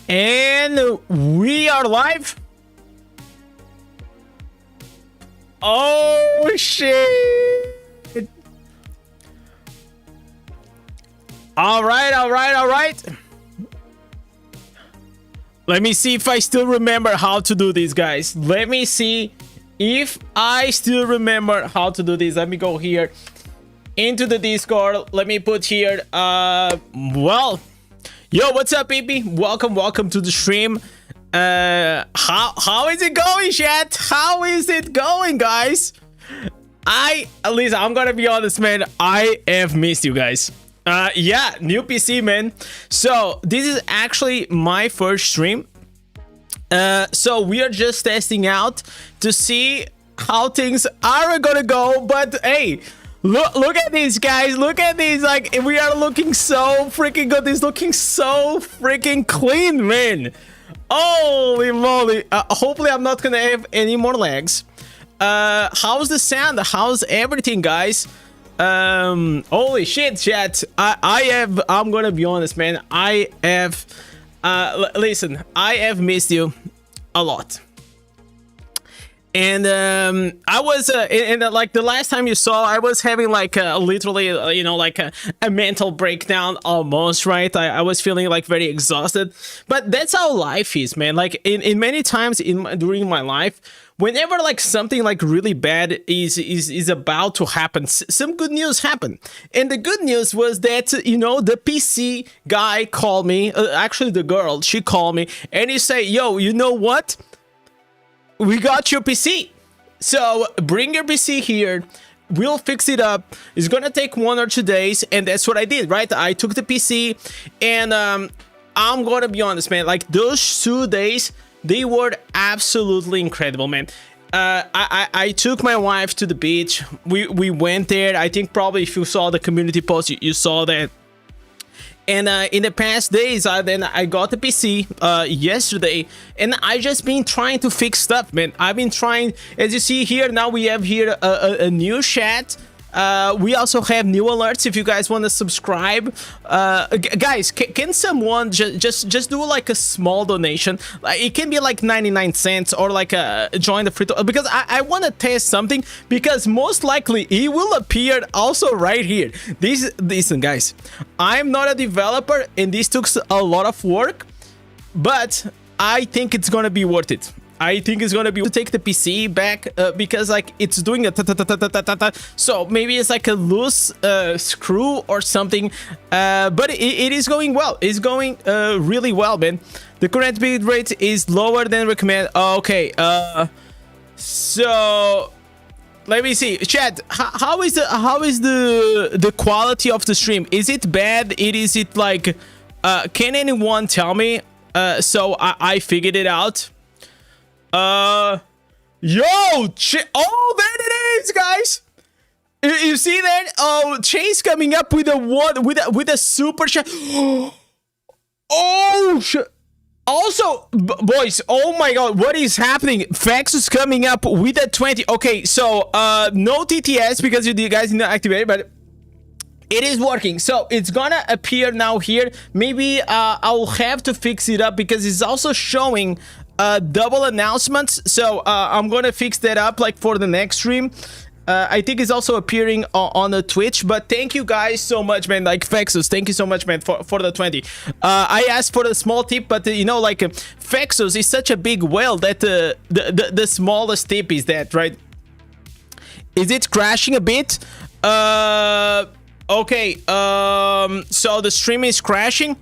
And we are live. Oh shit. All right. Let me see if I still remember how to do this, guys. Let me see if I still remember how to do this. Let me go here into the Discord. Let me put here well, yo, what's up, PP? Welcome to the stream. How is it going, chat? How is it going, guys? At least I'm gonna be honest, man, I have missed you guys. Yeah, new PC, man. So this is actually my first stream. So we are just testing out to see how things are gonna go. But hey, look at these, guys. Look at these. Like, we are looking so freaking good. It's looking so freaking clean, man. Holy moly. Hopefully I'm not gonna have any more lags. How's the sound? How's everything, guys? Holy shit, chat. I'm gonna be honest, man. I have listen, I have missed you a lot. And I was like the last time you saw, I was having like literally you know, like a mental breakdown almost, right? I was feeling like very exhausted. But that's how life is, man. Like in many times during my life, whenever like something like really bad is about to happen, some good news happened. And the good news was that, you know, the PC guy called me, actually the girl, she called me, and he said, yo, you know what? We got your PC. So bring your PC here. We'll fix it up. It's gonna take 1 or 2 days, and that's what I did, right? I took the PC, and I'm gonna be honest, man. Like those 2 days, they were absolutely incredible, man. I took my wife to the beach. We went there. I think probably if you saw the community post, you saw that. And in the past days, then I got the PC yesterday, and I just been trying to fix stuff, man. I've been trying, as you see here, now we have here a new chat. We also have new alerts if you guys want to subscribe. Guys, can someone just do like a small donation? Like, it can be like 99 cents or like join the free, because I want to test something, because most likely it will appear also right here. Listen, guys, I'm not a developer and this took a lot of work, but I think it's gonna be worth it. I think it's gonna be to take the PC back because like it's doing a so maybe it's like a loose screw or something, but it is going well. It's going really well, man. The current bit rate is lower than recommended. Okay, so let me see, chat. How is the quality of the stream? Is it bad? Is it like can anyone tell me? So I figured it out. Yo, oh, there it is, guys. You see that? Oh, Chase coming up with a one with a super chat. Oh, also, boys, oh my god, what is happening? Fax is coming up with a 20. Okay, so no TTS because you guys didn't activate it, but it is working. So it's gonna appear now here. Maybe I'll have to fix it up because it's also showing double announcements. So I'm gonna fix that up like for the next stream. I think it's also appearing on the Twitch. But thank you guys so much, man. Like Fexus, thank you so much, man, for the 20. I asked for the small tip, but you know, like Fexus is such a big whale that the smallest tip is that, right? Is it crashing a bit? Okay, so the stream is crashing.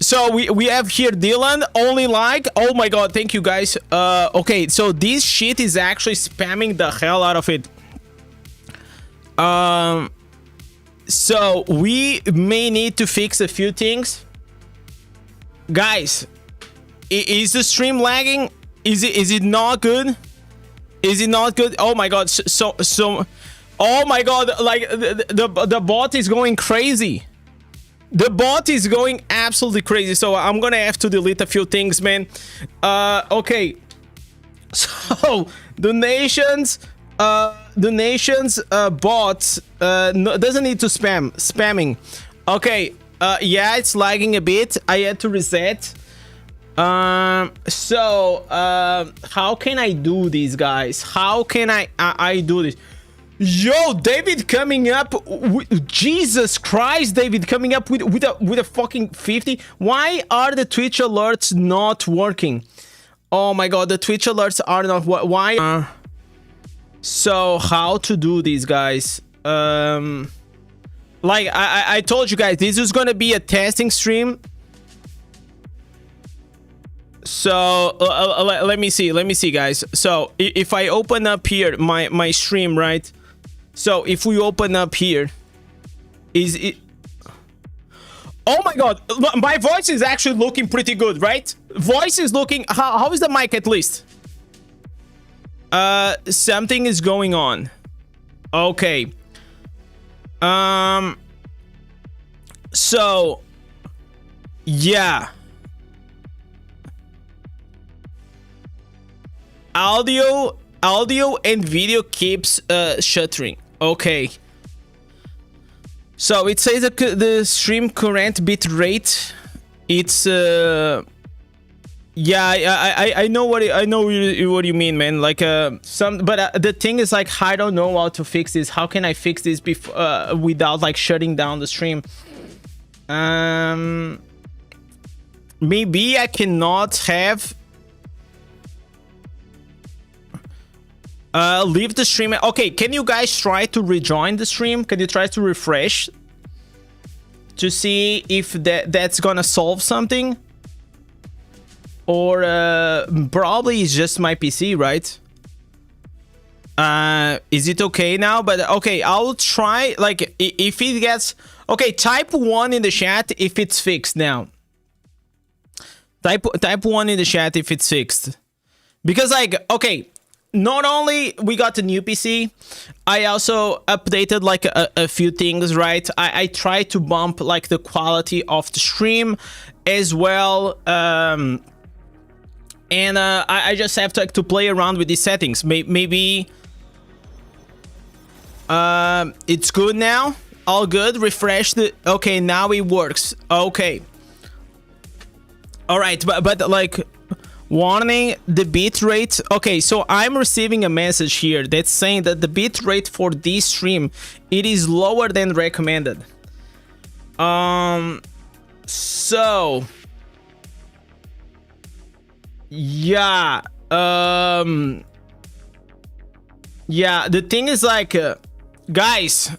So we have here Dylan, only like, oh my god, thank you guys. Okay, so this shit is actually spamming the hell out of it. So we may need to fix a few things. Guys, is the stream lagging? Is it not good? Is it not good? Oh my god, so oh my god, like the bot is going crazy. The bot is going absolutely crazy, so I'm gonna have to delete a few things, man. Okay, so donations bots doesn't need to spamming. Okay, yeah, it's lagging a bit. I had to reset. How can I do this, guys? How can I do this? Yo, David coming up with, Jesus Christ, David coming up with a fucking 50. Why are the Twitch alerts not working? Oh my god, the Twitch alerts are not why? So how to do these, guys? Like I told you guys, this is gonna be a testing stream. So let me see, guys. So if I open up here my stream, right? So if we open up here, is it? Oh my god, my voice is actually looking pretty good, right? Voice is looking. How is the mic at least? Something is going on. Okay. So yeah. Audio and video keeps shuttering. Okay. So it says that the stream current bit rate, it's yeah, I know what you mean, man. Like but the thing is, like, I don't know how to fix this. How can I fix this before without like shutting down the stream? Maybe I cannot have leave the stream. Okay, can you guys try to rejoin the stream? Can you try to refresh to see if that's gonna solve something? Or probably it's just my PC, right? Is it okay now? But okay, I'll try. Like, if it gets okay, type 1 in the chat if it's fixed now. Type 1 in the chat if it's fixed. Because, like, okay, not only we got a new PC, I also updated like a few things, right? I tried to bump like the quality of the stream as well. And I just have to play around with these settings. Maybe it's good now. All good. Refresh the. Okay, now it works. Okay. All right, but like, warning, the bit rate. Okay, so I'm receiving a message here that's saying that the bit rate for this stream, it is lower than recommended. So yeah, yeah, the thing is, like, guys,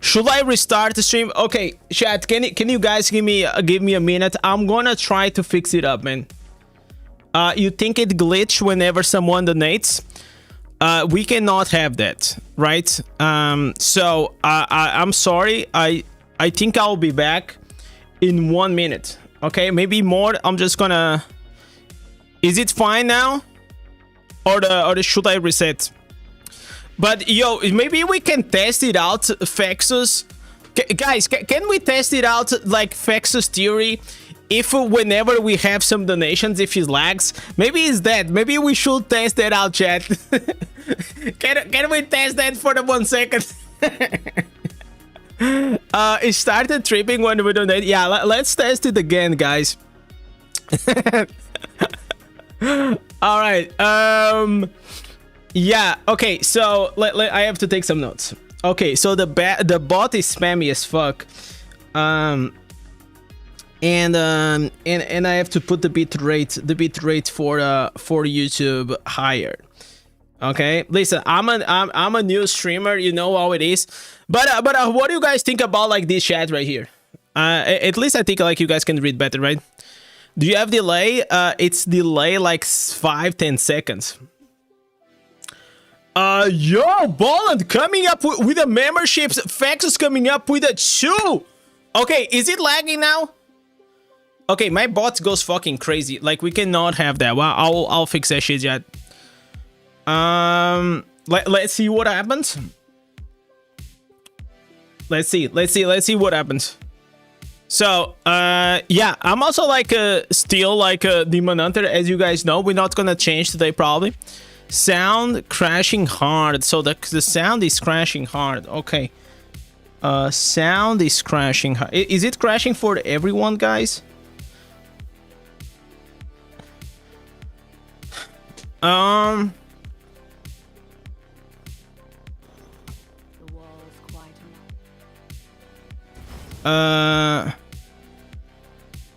should I restart the stream? Okay, chat, can you guys give me a minute? I'm gonna try to fix it up, man. You think it glitch whenever someone donates? We cannot have that, right? So I'm sorry. I think I'll be back in 1 minute. Okay, maybe more. I'm just gonna. Is it fine now, or should I reset? But yo, maybe we can test it out, Fexus. Guys, can we test it out, like Fexus theory? If whenever we have some donations, if it lags, maybe it's that. Maybe we should test that out, chat. Can we test that for the 1 second? It started tripping when we donate. Yeah, let's test it again, guys. All right. Yeah. Okay. So I have to take some notes. Okay. So the bot is spammy as fuck. And I have to put the bit rate for YouTube higher. Okay, listen, I'm a new streamer, you know how it is. But what do you guys think about like this chat right here? At least I think like you guys can read better, right? Do you have delay? It's delay like 5-10 seconds. Yo, Bolland coming up with a memberships. Faxus coming up with a 2. Okay, is it lagging now? Okay, my bot goes fucking crazy. Like, we cannot have that. Well, I'll fix that shit yet. Let's see what happens. Let's see what happens. So, yeah, I'm also like still like a Demon Hunter, as you guys know. We're not gonna change today probably. Sound crashing hard. So the sound is crashing hard. Okay. Sound is crashing hard. Is it crashing for everyone, guys? Um.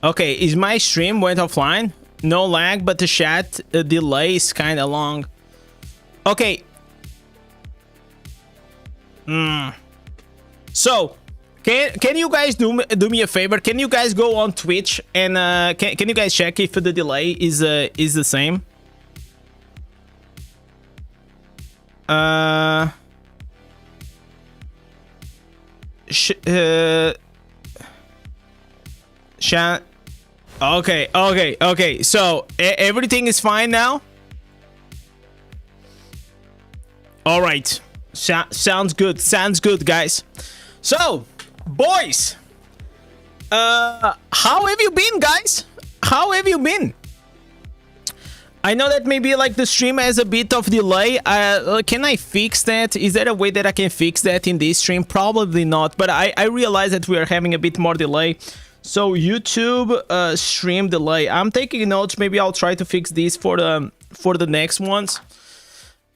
Okay, is my stream went offline? No lag, but the chat delay is kind of long. Okay. So, can you guys do me a favor? Can you guys go on Twitch and can you guys check if the delay is the same? Okay. So everything is fine now. All right. Sounds good. Sounds good, guys. So, boys, how have you been, guys? How have you been? I know that maybe like the stream has a bit of delay. Can I fix that? Is there a way that I can fix that in this stream? Probably not, but I realize that we are having a bit more delay. So YouTube stream delay. I'm taking notes. Maybe I'll try to fix this for the next ones.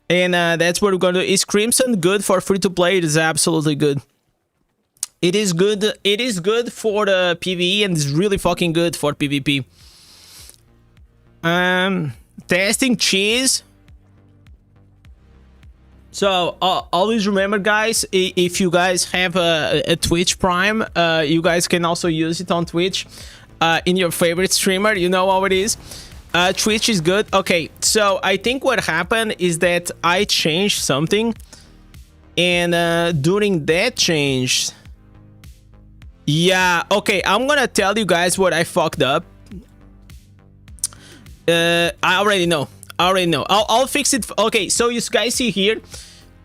And that's what we're going to do. Is Crimson good for free to play? It is absolutely good. It is good. It is good for the PvE and it's really fucking good for PvP. Testing cheese. So always remember, guys, if you guys have a Twitch Prime, you guys can also use it on Twitch in your favorite streamer. You know how it is. Twitch is good. Okay, so I think what happened is that I changed something, and during that change, yeah, okay, I'm gonna tell you guys what I fucked up. I already know. I'll fix it. Okay, so you guys see here.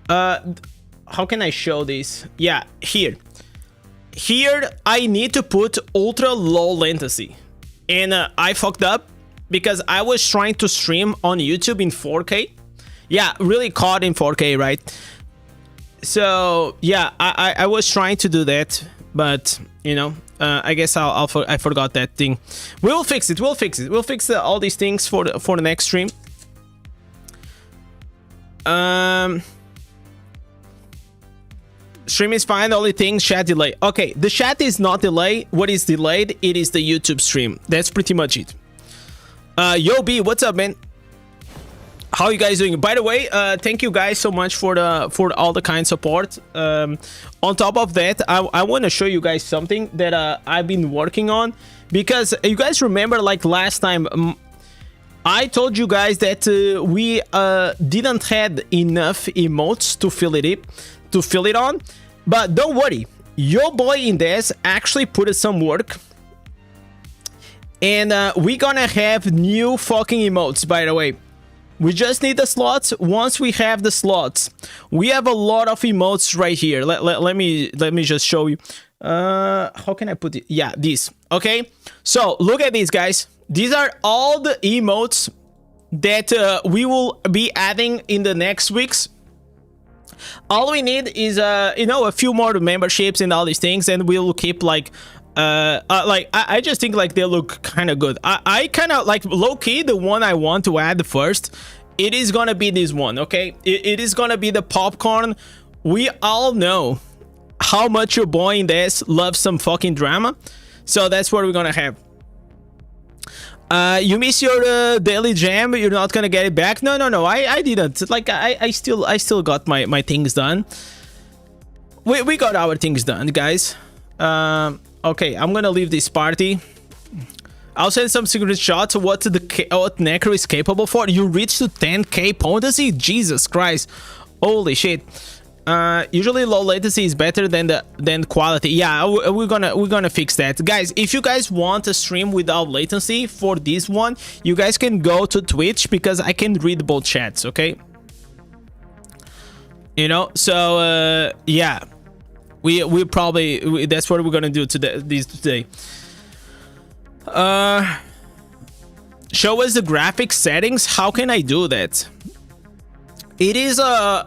How can I show this? Yeah, here I need to put ultra low latency, and I fucked up because I was trying to stream on YouTube in 4K. Yeah, really caught in 4K, right? So yeah, I was trying to do that, but you know, I guess I forgot that thing. We'll fix it. We'll fix all these things for the next stream. Stream is fine. The only thing, chat delay. Okay, the chat is not delayed. What is delayed? It is the YouTube stream. That's pretty much it. Yo B, what's up, man? How you guys doing? By the way, thank you guys so much for all the kind support. On top of that, I want to show you guys something that I've been working on, because you guys remember, like last time, I told you guys that we didn't had enough emotes to fill it on, but don't worry, your boy Indez actually put in some work. And we're gonna have new fucking emotes, by the way. We just need the slots. Once we have the slots, we have a lot of emotes right here. Let me just show you. How can I put it? Yeah, these. Okay, so look at these, guys. These are all the emotes that we will be adding in the next weeks. All we need is you know, a few more memberships and all these things, and we'll keep like I just think like they look kind of good. I kind of like, low-key, the one I want to add first, it is gonna be this one. Okay, it is gonna be the popcorn. We all know how much your boy Indez loves some fucking drama, so that's what we're gonna have. You miss your daily jam, you're not gonna get it back. No, I didn't. Like I still got my things done. We got our things done, guys. Okay, I'm gonna leave this party. I'll send some secret shots of what Necro is capable for. You reached to 10k potency? Jesus Christ. Holy shit. Usually low latency is better than quality. Yeah, we're gonna fix that. Guys, if you guys want a stream without latency for this one, you guys can go to Twitch, because I can read both chats, okay? You know, so yeah. We probably, that's what we're gonna do today. Show us the graphics settings. How can I do that? It is a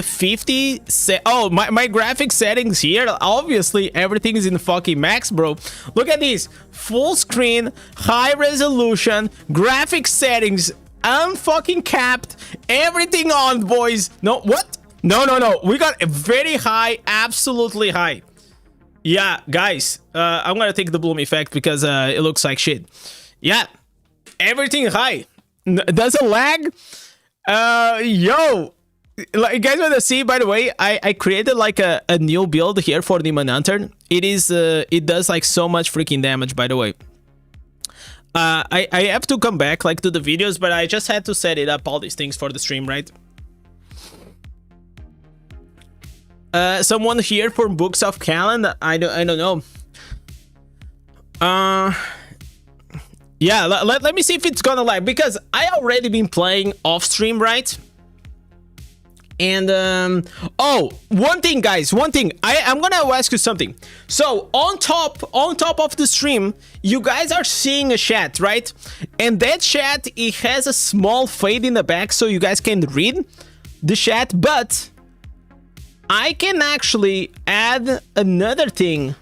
50 oh, my graphics settings here, obviously everything is in fucking max, bro. Look at this, full screen, high resolution, graphics settings. unfucking capped, everything on, boys. No, what? No, no, no. We got a very high, absolutely high. Yeah, guys, I'm gonna take the bloom effect because it looks like shit. Yeah, everything high. Doesn't lag. Yo, like, you guys wanna see? By the way, I created like a new build here for the Manhunter. It does like so much freaking damage. By the way, I have to come back like to the videos, but I just had to set it up all these things for the stream, right? Someone here for Books of Callan? I don't know. Yeah, let me see if it's gonna lag, because I already been playing off stream, right? And oh, one thing, guys, one thing. I'm gonna ask you something. So on top of the stream, you guys are seeing a chat, right? And that chat, it has a small fade in the back, so you guys can read the chat, but I can actually add another thing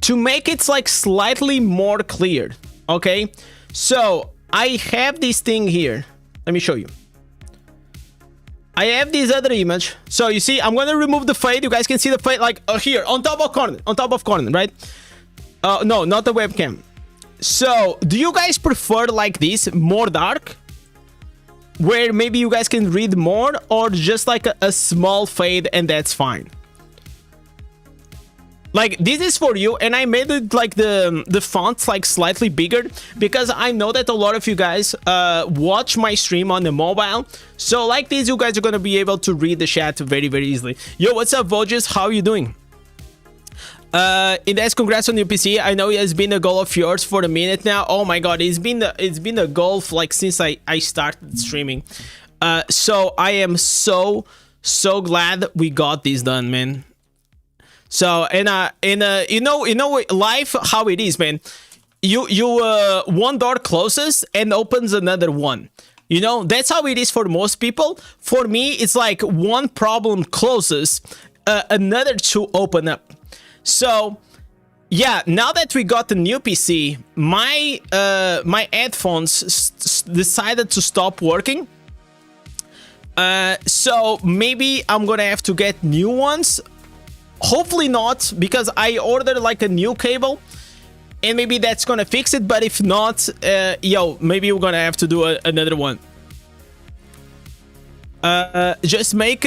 to make it like slightly more clear. Okay, so I have this thing here. Let me show you. I have this other image. So you see, I'm gonna remove the fade. You guys can see the fade like here on top of corner, right? No, not the webcam. So do you guys prefer like this, more dark, where maybe you guys can read more, or just like a small fade and that's fine? Like, this is for you, and I made it like the fonts like slightly bigger because I know that a lot of you guys watch my stream on the mobile. So like this, you guys are gonna be able to read the chat very, very easily. Yo, what's up, Voges? How are you doing? Indez, congrats on your PC. I know it has been a goal of yours for a minute now. Oh my god, it's been a goal like since I started streaming. So I am so glad we got this done, man. So you know life how it is, man. You one door closes and opens another one. You know, that's how it is for most people. For me, it's like one problem closes, another two open up. So yeah, now that we got the new PC, my my headphones decided to stop working. So maybe I'm gonna have to get new ones. Hopefully not, because I ordered like a new cable, and maybe that's gonna fix it. But if not, yo, maybe we're gonna have to do another one. Just make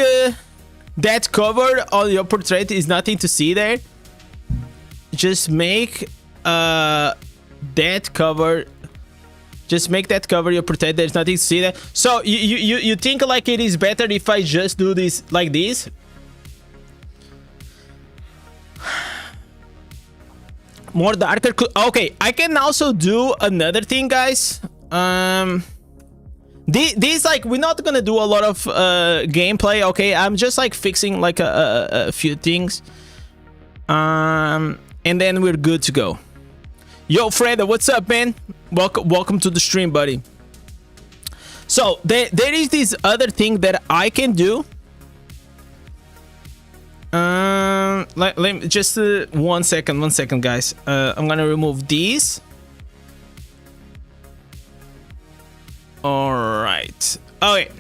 that cover on your portrait is nothing to see there. Just make that cover. Just make that cover your portrait. There's nothing to see there. So you think like it is better if I just do this like this? More darker. Okay, I can also do another thing, guys. These like, we're not gonna do a lot of gameplay. Okay, I'm just like fixing like a few things, and then we're good to go. Yo, Fred, what's up, man? Welcome to the stream, buddy. So there is this other thing that I can do. Let me just 1 second, guys. I'm gonna remove these. All right. Okay.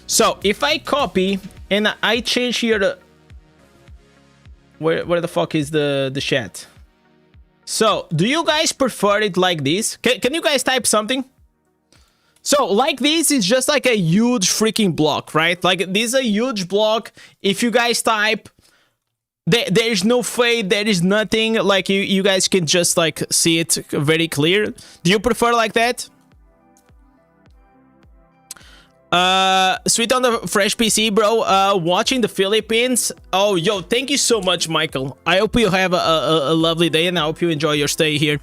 So if I copy and I change here the where the fuck is the chat? So do you guys prefer it like this? Can you guys type something? So like this is just like a huge freaking block, right? Like this is a huge block. If you guys type, there's no fade, there is nothing. Like you guys can just like see it very clear. Do you prefer like that? Sweet on the fresh PC, bro. Watching the Philippines. Oh, yo, thank you so much, Michael. I hope you have a lovely day, and I hope you enjoy your stay here.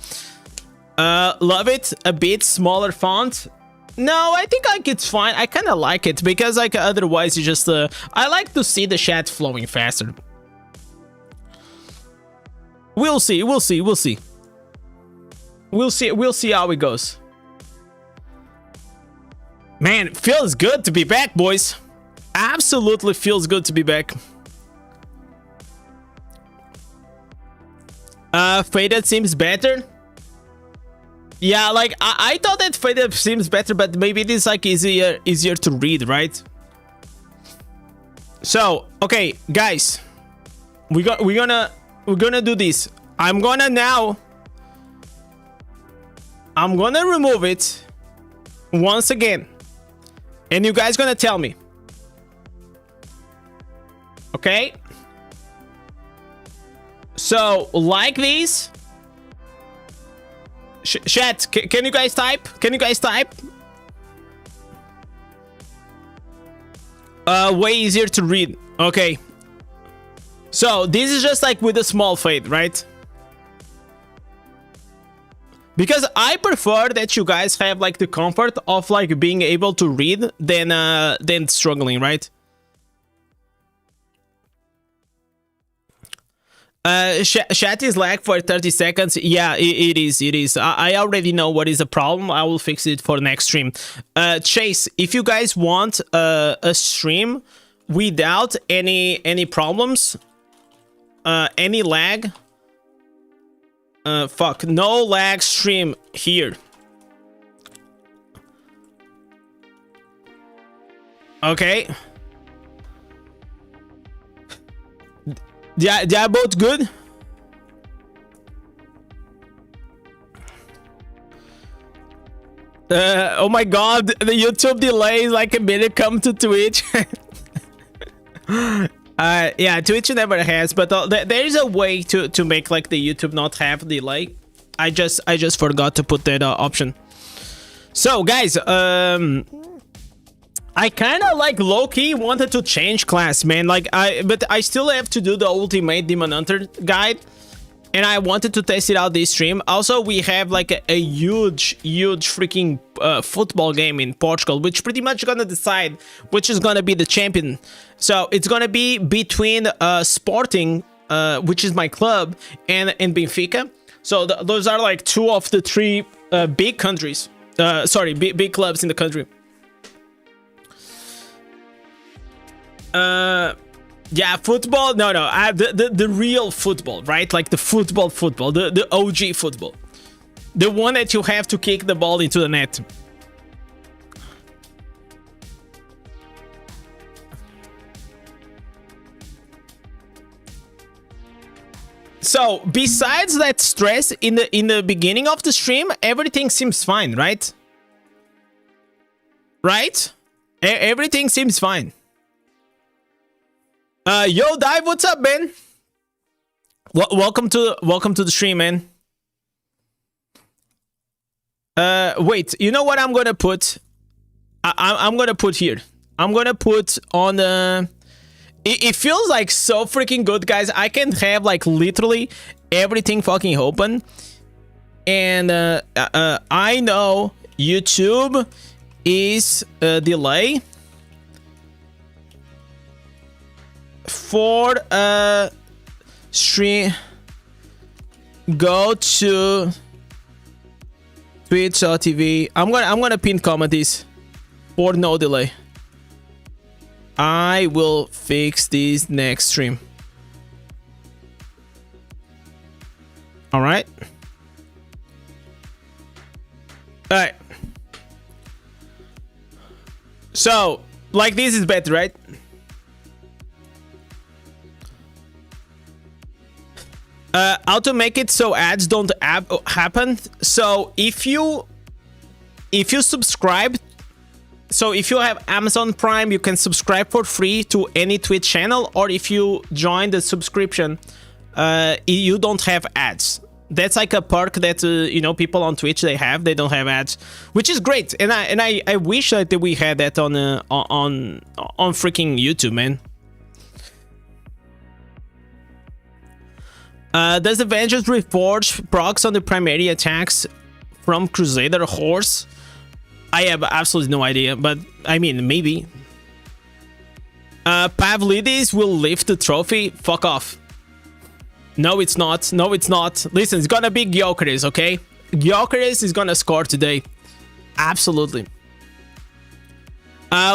Love it. A bit smaller font. No, I think like it's fine. I kind of like it because like otherwise you just I like to see the chat flowing faster. We'll see how it goes. Man, it feels good to be back, boys. Absolutely feels good to be back. Faded seems better. Yeah, like I thought that fade up seems better, but maybe it is like easier to read, right? So okay, guys, we're gonna do this. I'm gonna remove it once again, and you guys gonna tell me. Okay. So like this. Chat, can you guys type? Can you guys type? Way easier to read. Okay. So this is just like with a small fade, right? Because I prefer that you guys have like the comfort of like being able to read than struggling, right? Chat is lag for 30 seconds. Yeah, it is. I already know what is the problem. I will fix it for next stream. Chase, if you guys want a stream without any problems, any lag, no lag stream here. Okay. Yeah, they are both good. Oh my god, the YouTube delay is like a minute come to Twitch. Yeah, Twitch never has, but there is a way to make like the YouTube not have delay. I just forgot to put that option. So guys, I kind of like low-key wanted to change class, man. Like but I still have to do the Ultimate Demon Hunter guide, and I wanted to test it out this stream. Also, we have like a huge freaking football game in Portugal, which pretty much gonna decide which is gonna be the champion. So it's gonna be between Sporting, which is my club, and Benfica. So those are like two of the three big countries. Sorry, big clubs in the country. Yeah, football. No, the real football, right? Like the football, the OG football, the one that you have to kick the ball into the net. So besides that stress in the beginning of the stream, everything seems fine, right? Right? Everything seems fine. Yo, Dive, what's up, man? Welcome to the stream, man. Wait, you know what I'm gonna put? I'm gonna put here. I'm gonna put on the. It feels like so freaking good, guys. I can have like literally everything fucking open, and I know YouTube is delay. For stream, go to twitch.tv. I'm gonna pin comment this for no delay. I will fix this next stream. All right. So like this is better, right? How to make it so ads don't happen. So if you subscribe, so if you have Amazon Prime, you can subscribe for free to any Twitch channel, or if you join the subscription, you don't have ads. That's like a perk that you know, people on Twitch they don't have ads, which is great. And I wish that we had that on freaking YouTube, man. Does the Vengeance Reforged procs on the primary attacks from Crusader Horse? I have absolutely no idea, but I mean, maybe. Pavlidis will lift the trophy? Fuck off. No, it's not. No, it's not. Listen, it's gonna be Gyökeres, okay? Gyökeres is gonna score today. Absolutely.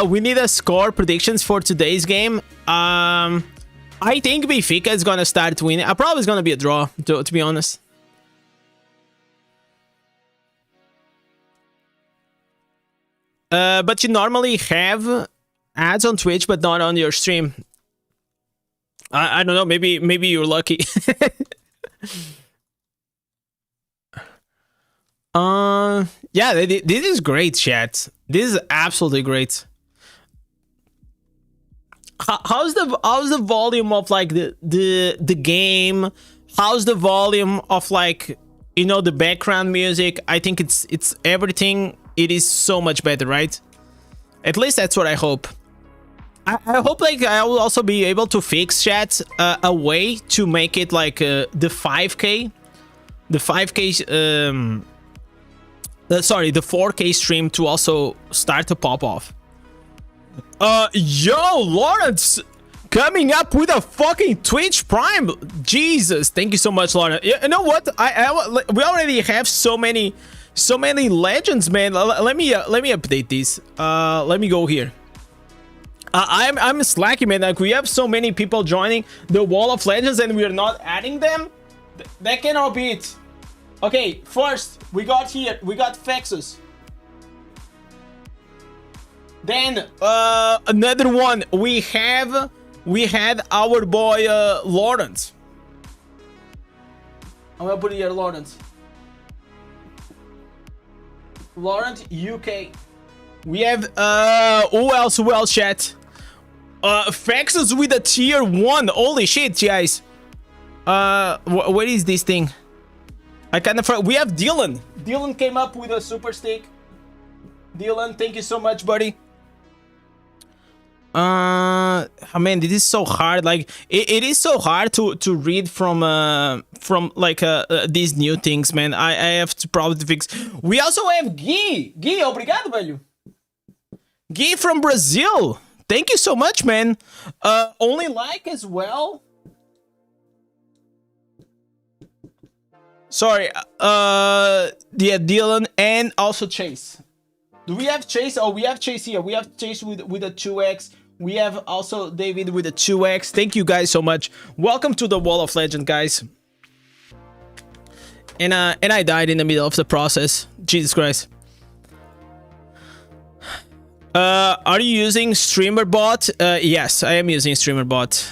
We need a score predictions for today's game. I think Benfica is gonna start winning. Probably it's gonna be a draw, to be honest. but you normally have ads on Twitch, but not on your stream. I don't know. Maybe you're lucky. Yeah, this is great, chat. This is absolutely great. How's the volume of like the game? How's the volume of like, you know, the background music? I think it's everything. It is so much better, right? At least that's what I hope. I hope like I will also be able to fix, chat, a way to make it like the 5K, the 5K sorry, the 4K stream to also start to pop off. Yo, Lawrence coming up with a fucking Twitch Prime. Jesus, thank you so much, Lawrence. You know what? We already have so many legends, man. Let me update these. Let me go here. I'm slacking, man. Like, we have so many people joining the Wall of Legends and we are not adding them. That cannot be it. Okay, first we got Fexus. Then another one. We had our boy Lawrence. I'm gonna put it here, Lawrence, UK. We have who else, chat? Fexus with a tier 1. Holy shit, guys. What is this thing? I kind of forgot. We have Dylan. Dylan came up with a super stick. Dylan, thank you so much, buddy. Oh man, this is so hard. Like it is so hard to read from like these new things, man. I have to probably fix. We also have Gui. Gui, obrigado, velho. Gui from Brazil. Thank you so much, man. Only like as well. Sorry. Yeah, Dylan and also Chase. Do we have Chase? Oh, we have Chase here. We have Chase with a 2x. We have also David with a 2x. Thank you guys so much. Welcome to the Wall of Legend, guys. And I died in the middle of the process. Jesus Christ. Are you using Streamer Bot? Yes, I am using Streamer Bot.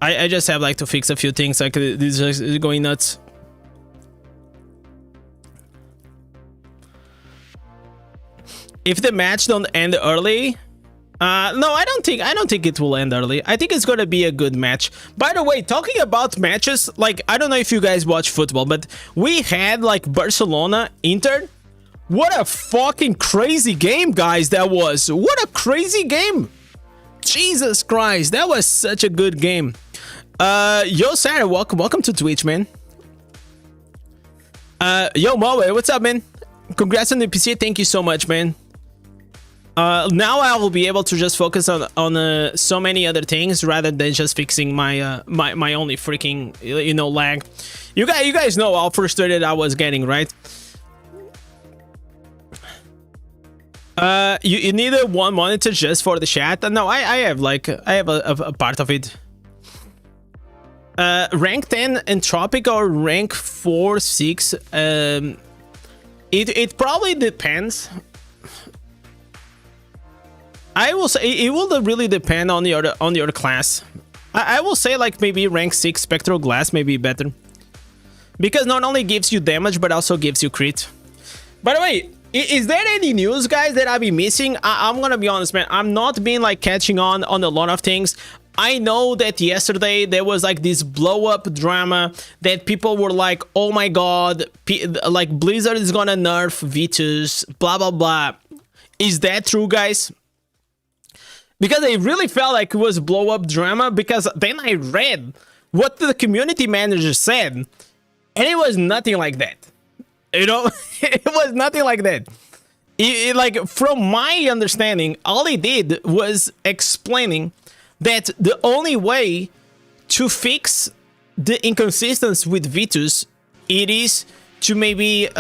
I just have like to fix a few things. Like this is going nuts. If the match don't end early, no, I don't think it will end early. I think it's gonna be a good match. By the way, talking about matches, like I don't know if you guys watch football, but we had like Barcelona Inter. What a fucking crazy game, guys, that was. What a crazy game. Jesus Christ, that was such a good game. Yo, Sarah, welcome to Twitch, man. Yo, Moe, what's up, man? Congrats on the PC. Thank you so much, man. Now I will be able to just focus on so many other things rather than just fixing my my only freaking, you know, lag. You guys know how frustrated I was getting, right? You need one monitor just for the chat? No, I have like a part of it. Rank 10 Entropic or rank 4, 6? It probably depends. I will say it will really depend on your class. I will say like maybe rank 6 Spectral Glass may be better, because not only gives you damage but also gives you crit. By the way, is there any news, guys, that I've been missing? I'm gonna be honest, man. I'm not been like catching on a lot of things. I know that yesterday there was like this blow up drama that people were like, oh my god, like Blizzard is gonna nerf Vitus, blah blah blah. Is that true, guys? Because I really felt like it was blow up drama, because then I read what the community manager said and it was nothing like that. You know, it was nothing like that. Like, from my understanding, all he did was explaining that the only way to fix the inconsistency with Vitus, it is to maybe,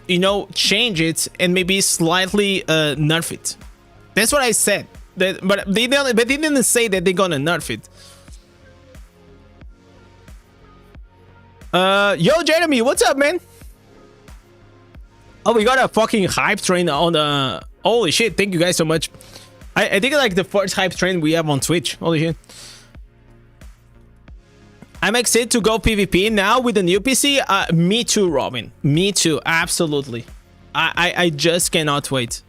you know, change it and maybe slightly nerf it. That's what I said. But they didn't say that they're gonna nerf it. Yo, Jeremy, what's up, man? Oh, we got a fucking hype train on Holy shit, thank you guys so much. I think like the first hype train we have on Twitch. Holy shit. I'm excited to go PvP now with the new PC. Me too, Robin. Me too, absolutely. I just cannot wait.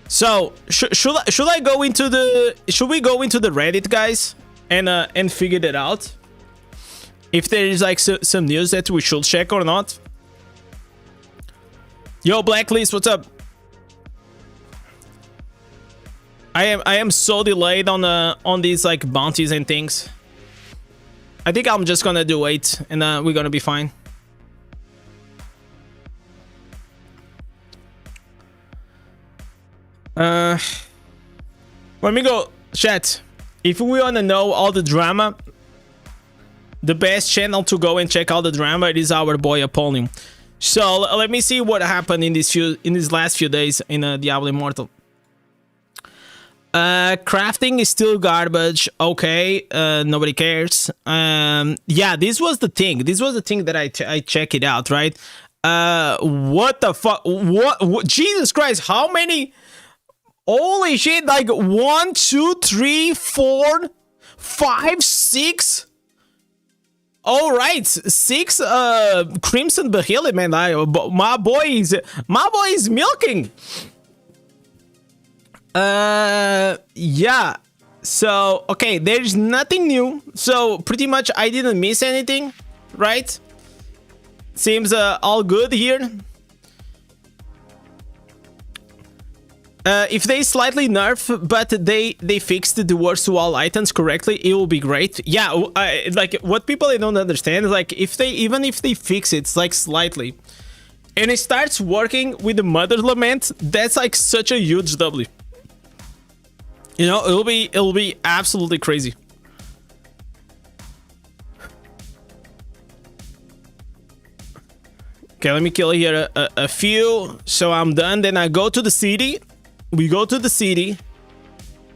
So should I go into the we go into the Reddit, guys, and figure that out if there is like some news that we should check or not? Yo, Blacklist, what's up? I am so delayed on these like bounties and things. I think I'm just gonna do 8 and we're gonna be fine. Let me go, chat. If we wanna know all the drama, the best channel to go and check out the drama, it is our boy Apollyon. So let me see what happened in these last few days in Diablo Immortal. Crafting is still garbage. Okay, nobody cares. Yeah, this was the thing. This was the thing that I check it out, right? What the fuck? What? Jesus Christ! How many? Holy shit! Like 1, 2, 3, 4, 5, 6. All right, 6 Crimson Behelit, man. My boy is milking. Yeah. So okay, there's nothing new. So pretty much I didn't miss anything, right? Seems all good here. If they slightly nerf, but they fixed the worst to all items correctly, it will be great. Yeah, like what people don't understand is like if they fix it like slightly, and it starts working with the Mother's Lament, that's like such a huge W. You know, it'll be absolutely crazy. Okay, let me kill here a few, so I'm done. Then I go to the city. We go to the city,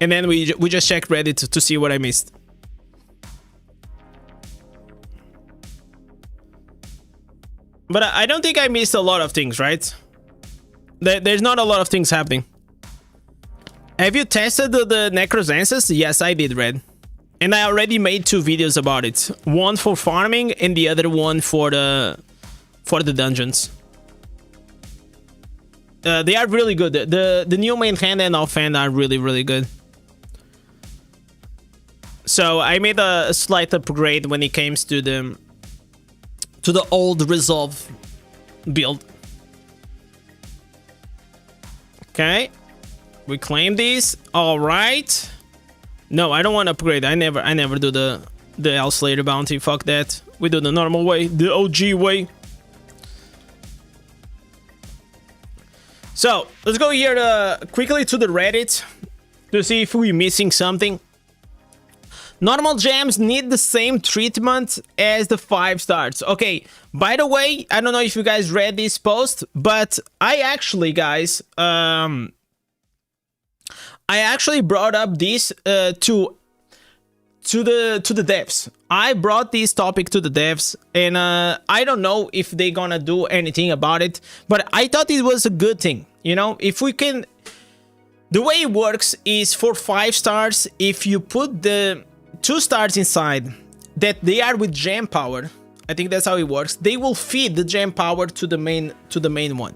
and then we just check Reddit to see what I missed. But I don't think I missed a lot of things, right? There's not a lot of things happening. Have you tested the Necrosancers? Yes, I did, Red. And I already made 2 videos about it. One for farming and the other one for the dungeons. They are really good. The new main hand and offhand are really good. So I made a slight upgrade when it comes to the old Resolve build. Okay, we claim these. All right. No, I don't want to upgrade. I never do the L-Slayer bounty. Fuck that. We do the normal way, the OG way. So let's go here quickly to the Reddit to see if we're missing something. Normal gems need the same treatment as the 5 stars. Okay, by the way, I don't know if you guys read this post, but I actually, guys, I actually brought up this to the devs. I brought this topic to the devs, and I don't know if they're gonna do anything about it, but I thought it was a good thing. You know, if we can, the way it works is for 5 stars, if you put the 2 stars inside that they are with gem power, I think that's how it works, they will feed the gem power to the main one.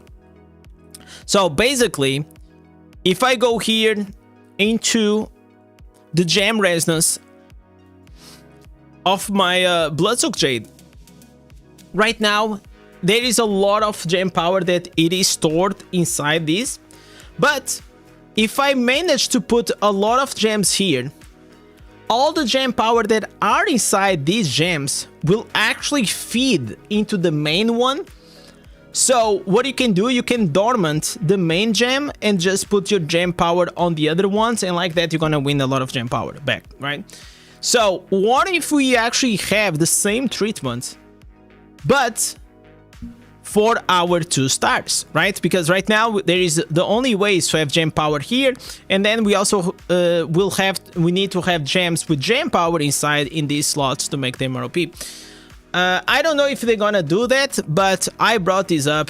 So basically, if I go here into the gem resonance of my Bloodsoaked Jade, right now there is a lot of gem power that it is stored inside this, but if I manage to put a lot of gems here, all the gem power that are inside these gems will actually feed into the main one. So what you can do, you can dormant the main gem and just put your gem power on the other ones, and like that you're gonna win a lot of gem power back, right? So what if we actually have the same treatment, but for our 2 stars, right? Because right now there is the only way is to have gem power here, and then we also we need to have gems with gem power inside in these slots to make them more OP. I don't know if they're gonna do that, but I brought this up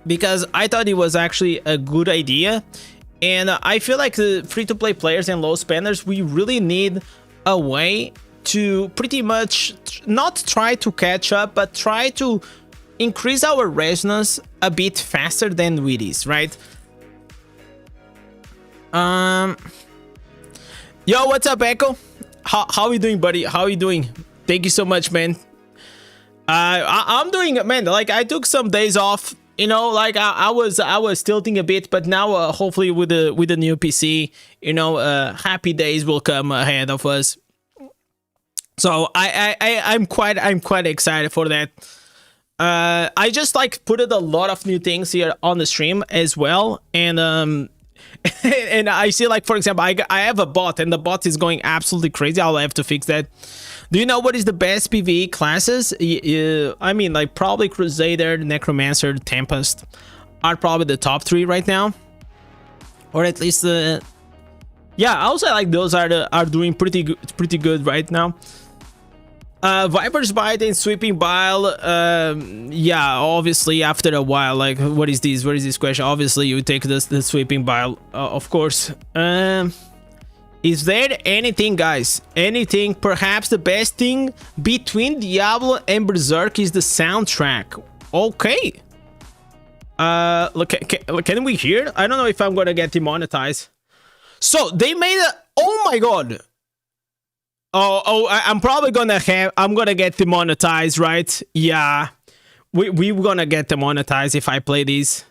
because I thought it was actually a good idea, and I feel like the free-to-play players and low spenders, we really need a way to pretty much not try to catch up, but try to increase our resonance a bit faster than it is, right? Yo, what's up, Echo? How you doing, buddy? How you doing? Thank you so much, man. I'm doing, man, like I took some days off, you know, like I was tilting a bit, but now hopefully with the new PC, you know, happy days will come ahead of us. So I'm quite excited for that. I just like put a lot of new things here on the stream as well, and and I see, like, for example, I have a bot, and the bot is going absolutely crazy. I'll have to fix that. Do you know what is the best PvE classes? I mean, like, probably Crusader, Necromancer, Tempest are probably the top 3 right now, or at least yeah, I would say like those are doing pretty good right now. Viper's Bite and Sweeping Bile, yeah, obviously after a while, like, what is this? What is this question? Obviously you take the Sweeping Bile, of course. Is there anything, guys? Anything? Perhaps the best thing between Diablo and Berserk is the soundtrack. Okay. Look, can we hear? I don't know if I'm gonna get demonetized. So they made a, oh my god. I'm probably gonna I'm gonna get demonetized, right? Yeah, we're gonna get demonetized if I play these.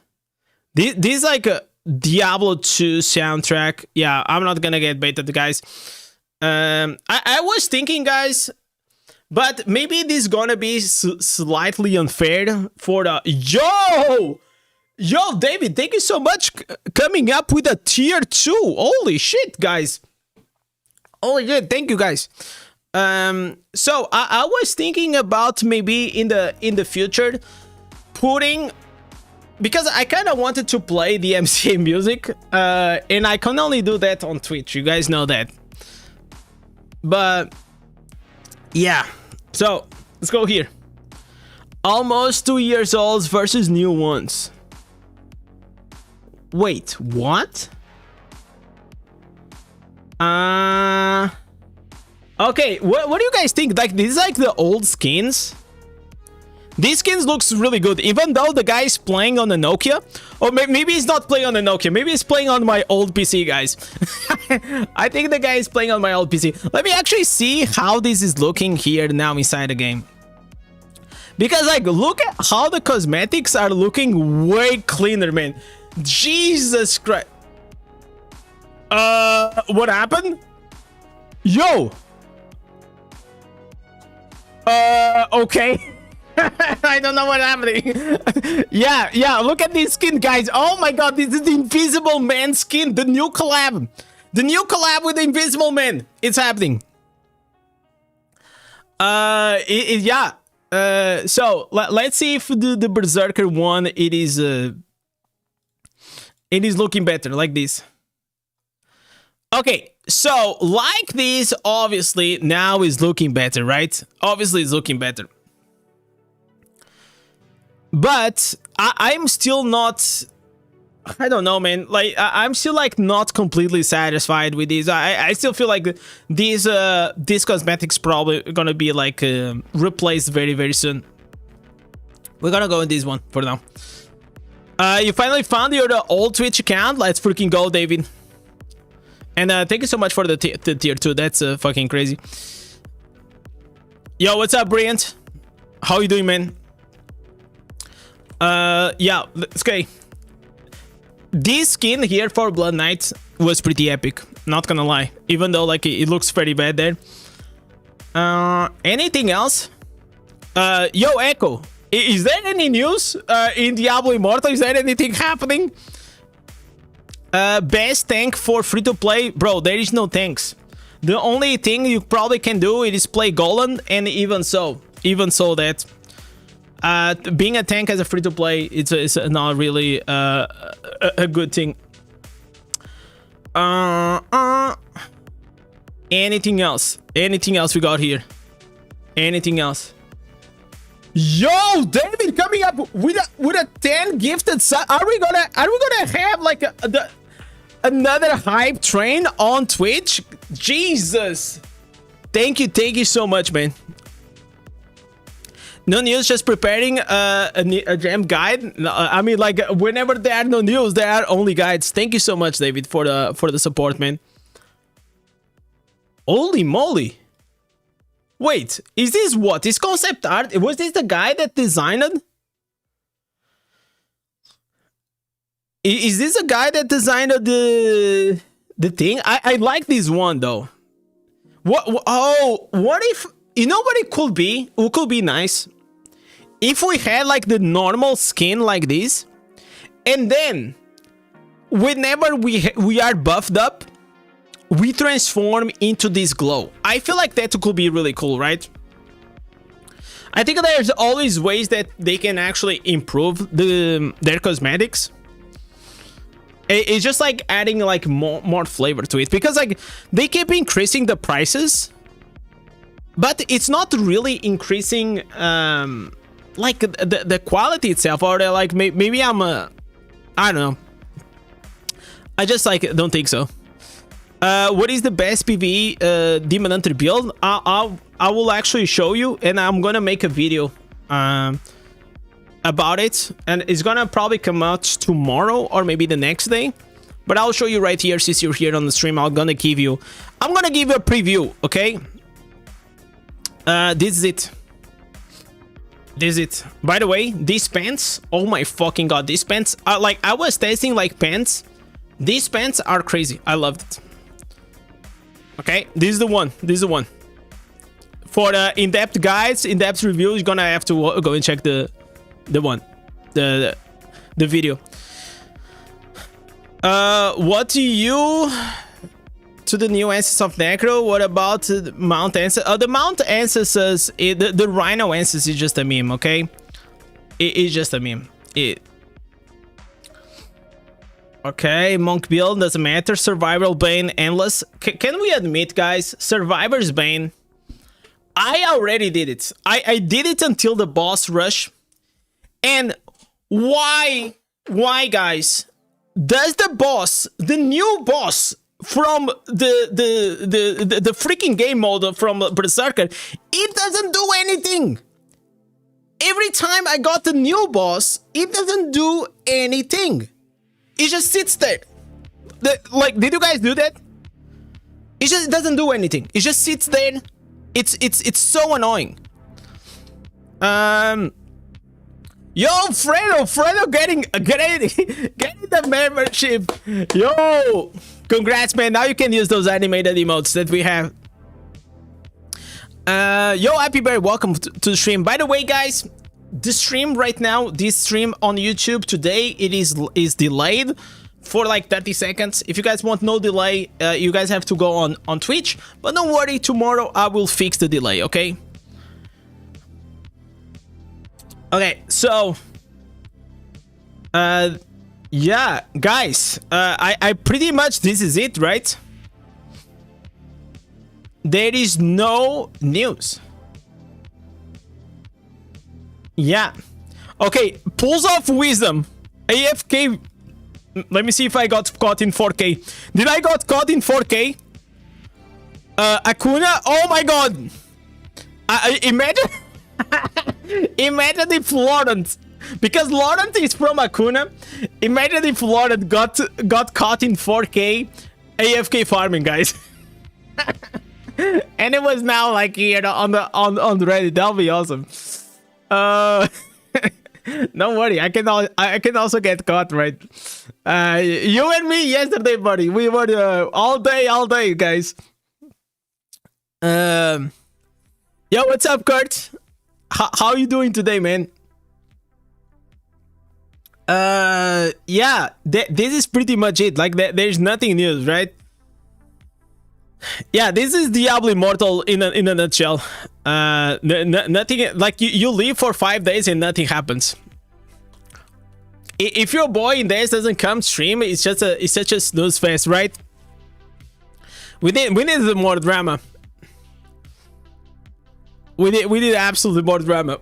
This like a Diablo 2 soundtrack. Yeah, I'm not gonna get baited, guys. I was thinking, guys, but maybe this is gonna be slightly unfair for the yo David. Thank you so much coming up with a tier 2. Holy shit, guys. Oh yeah, thank you, guys. So I was thinking about maybe in the future putting, because I kind of wanted to play the MCA music, and I can only do that on Twitch. You guys know that. But yeah, so let's go here. Almost 2 years old versus new ones. Wait, what? Okay, what do you guys think? Like, this is like the old skins. These skins looks really good, even though the guy is playing on the Nokia. Or maybe he's not playing on the Nokia. Maybe he's playing on my old PC, guys. I think the guy is playing on my old PC. Let me actually see how this is looking here now inside the game. Because, like, look at how the cosmetics are looking way cleaner, man. Jesus Christ. What happened? Yo. Okay. I don't know what's happening. yeah, look at this skin, guys. Oh my god, this is the Invisible Man skin. The new collab. The new collab with the Invisible Man. It's happening. Yeah. So, let's see if the Berserker one, it is looking better, like this. Okay, so like this, obviously now is looking better, right? Obviously it's looking better. But I'm still not, I don't know, man. Like, I'm still like not completely satisfied with these. I still feel like these cosmetics probably gonna be like replaced very soon. We're gonna go in this one for now. You finally found your old Twitch account. Let's freaking go, David. And thank you so much for the tier 2. That's fucking crazy. Yo, what's up, Brilliant? How you doing, man? Yeah, okay. This skin here for Blood Knight was pretty epic. Not gonna lie. Even though, like, it looks pretty bad there. Anything else? Yo, Echo. Is there any news in Diablo Immortal? Is there anything happening? Best tank for free-to-play? Bro, there is no tanks. The only thing you probably can do is play Golem, and even so that being a tank as a free-to-play, it's not really a good thing. Anything else? Anything else we got here? Anything else? Yo, David coming up with a 10 gifted sub. Are we gonna have like another hype train on Twitch? Jesus. Thank you so much, man. No news, just preparing a gem guide. I mean, like, whenever there are no news, there are only guides. Thank you so much, David, for the support, man. Holy moly. Wait, is this what? Is concept art? Was this the guy that designed it? Is this a guy that designed the thing? I like this one though. What if, you know what it could be? It could be nice if we had like the normal skin like this, and then whenever we are buffed up, we transform into this glow. I feel like that could be really cool, right? I think there's always ways that they can actually improve their cosmetics. It's just like adding like more flavor to it, because like they keep increasing the prices, but it's not really increasing like the quality itself, or like maybe I'm I don't know. I just like don't think so. What is the best PvE Demon Hunter build? I will actually show you, and I'm gonna make a video about it, and it's gonna probably come out tomorrow or maybe the next day, but I'll show you right here. Since you're here on the stream, I'm gonna give you a preview, okay? This is it. By the way, these pants, oh my fucking god, these pants are like, I was testing like pants. These pants are crazy. I loved it. Okay, this is the one. For the in-depth guides, in-depth reviews, you're gonna have to go and check the video. What do you to the new Ancestors of Necro? What about the Mount Ancestors? The Mount Ancestors, the Rhino Ancestors is just a meme, okay? It's just a meme. Okay, Monk build doesn't matter. Survival Bane, Endless. Can we admit, guys, Survivor's Bane, I already did it. I did it until the boss rush. And why, guys, does the new boss from the freaking game mode from Berserker, it doesn't do anything? Every time I got the new boss, it doesn't do anything. It just sits there. Like, did you guys do that? It just doesn't do anything. It just sits there. It's so annoying. Yo, Fredo getting the membership. Yo, congrats, man. Now you can use those animated emotes that we have. Yo, Happy Bear, welcome to the stream. By the way, guys, the stream right now, this stream on YouTube today, it is delayed for like 30 seconds. If you guys want no delay, you guys have to go on Twitch. But don't worry, tomorrow I will fix the delay, okay? Okay, so yeah, guys, I pretty much, this is it, right? There is no news. Yeah. Okay, Pulse of Wisdom. AFK. Let me see if I got caught in 4K. Did I got caught in 4K? Akuna? Oh my god. Imagine... Imagine if Laurent... Because Laurent is from Akuna. Imagine if Laurent got caught in 4K AFK farming, guys. And it was now like here on Reddit. That'll be awesome. Don't worry, I can also get caught, right? You and me yesterday, buddy. We were all day, guys. Yo, what's up, Kurt? How you doing today, man? Yeah, this is pretty much it. Like, there's nothing new, right? Yeah, this is Diablo Immortal in a nutshell. Nothing, like you leave for 5 days and nothing happens. If your boy Indez doesn't come stream, it's such a snooze fest, right? We need more drama. We need absolutely more drama.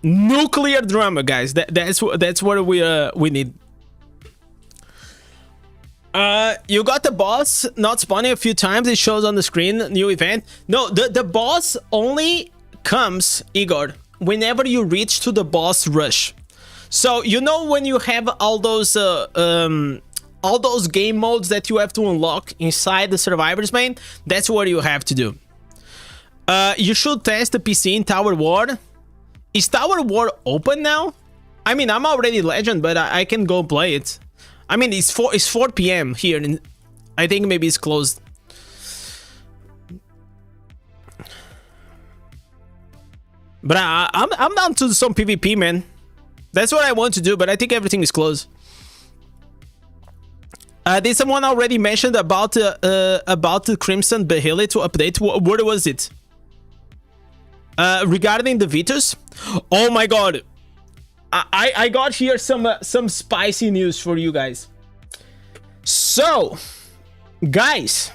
Nuclear drama, guys. That's what we need. You got the boss not spawning a few times. It shows on the screen. New event. No, the boss only comes, Igor, whenever you reach to the boss rush. So you know when you have all those game modes that you have to unlock inside the survivors main. That's what you have to do. You should test the PC in Tower War. Is Tower War open now? I mean, I'm already legend, but I can go play it. I mean, it's 4 p.m. here, and I think maybe it's closed. But I'm down to some PvP, man. That's what I want to do, but I think everything is closed. Did someone already mentioned about the Crimson Behelit update? What was it? Regarding the Vitus? Oh my god. I got here some spicy news for you guys. So, guys,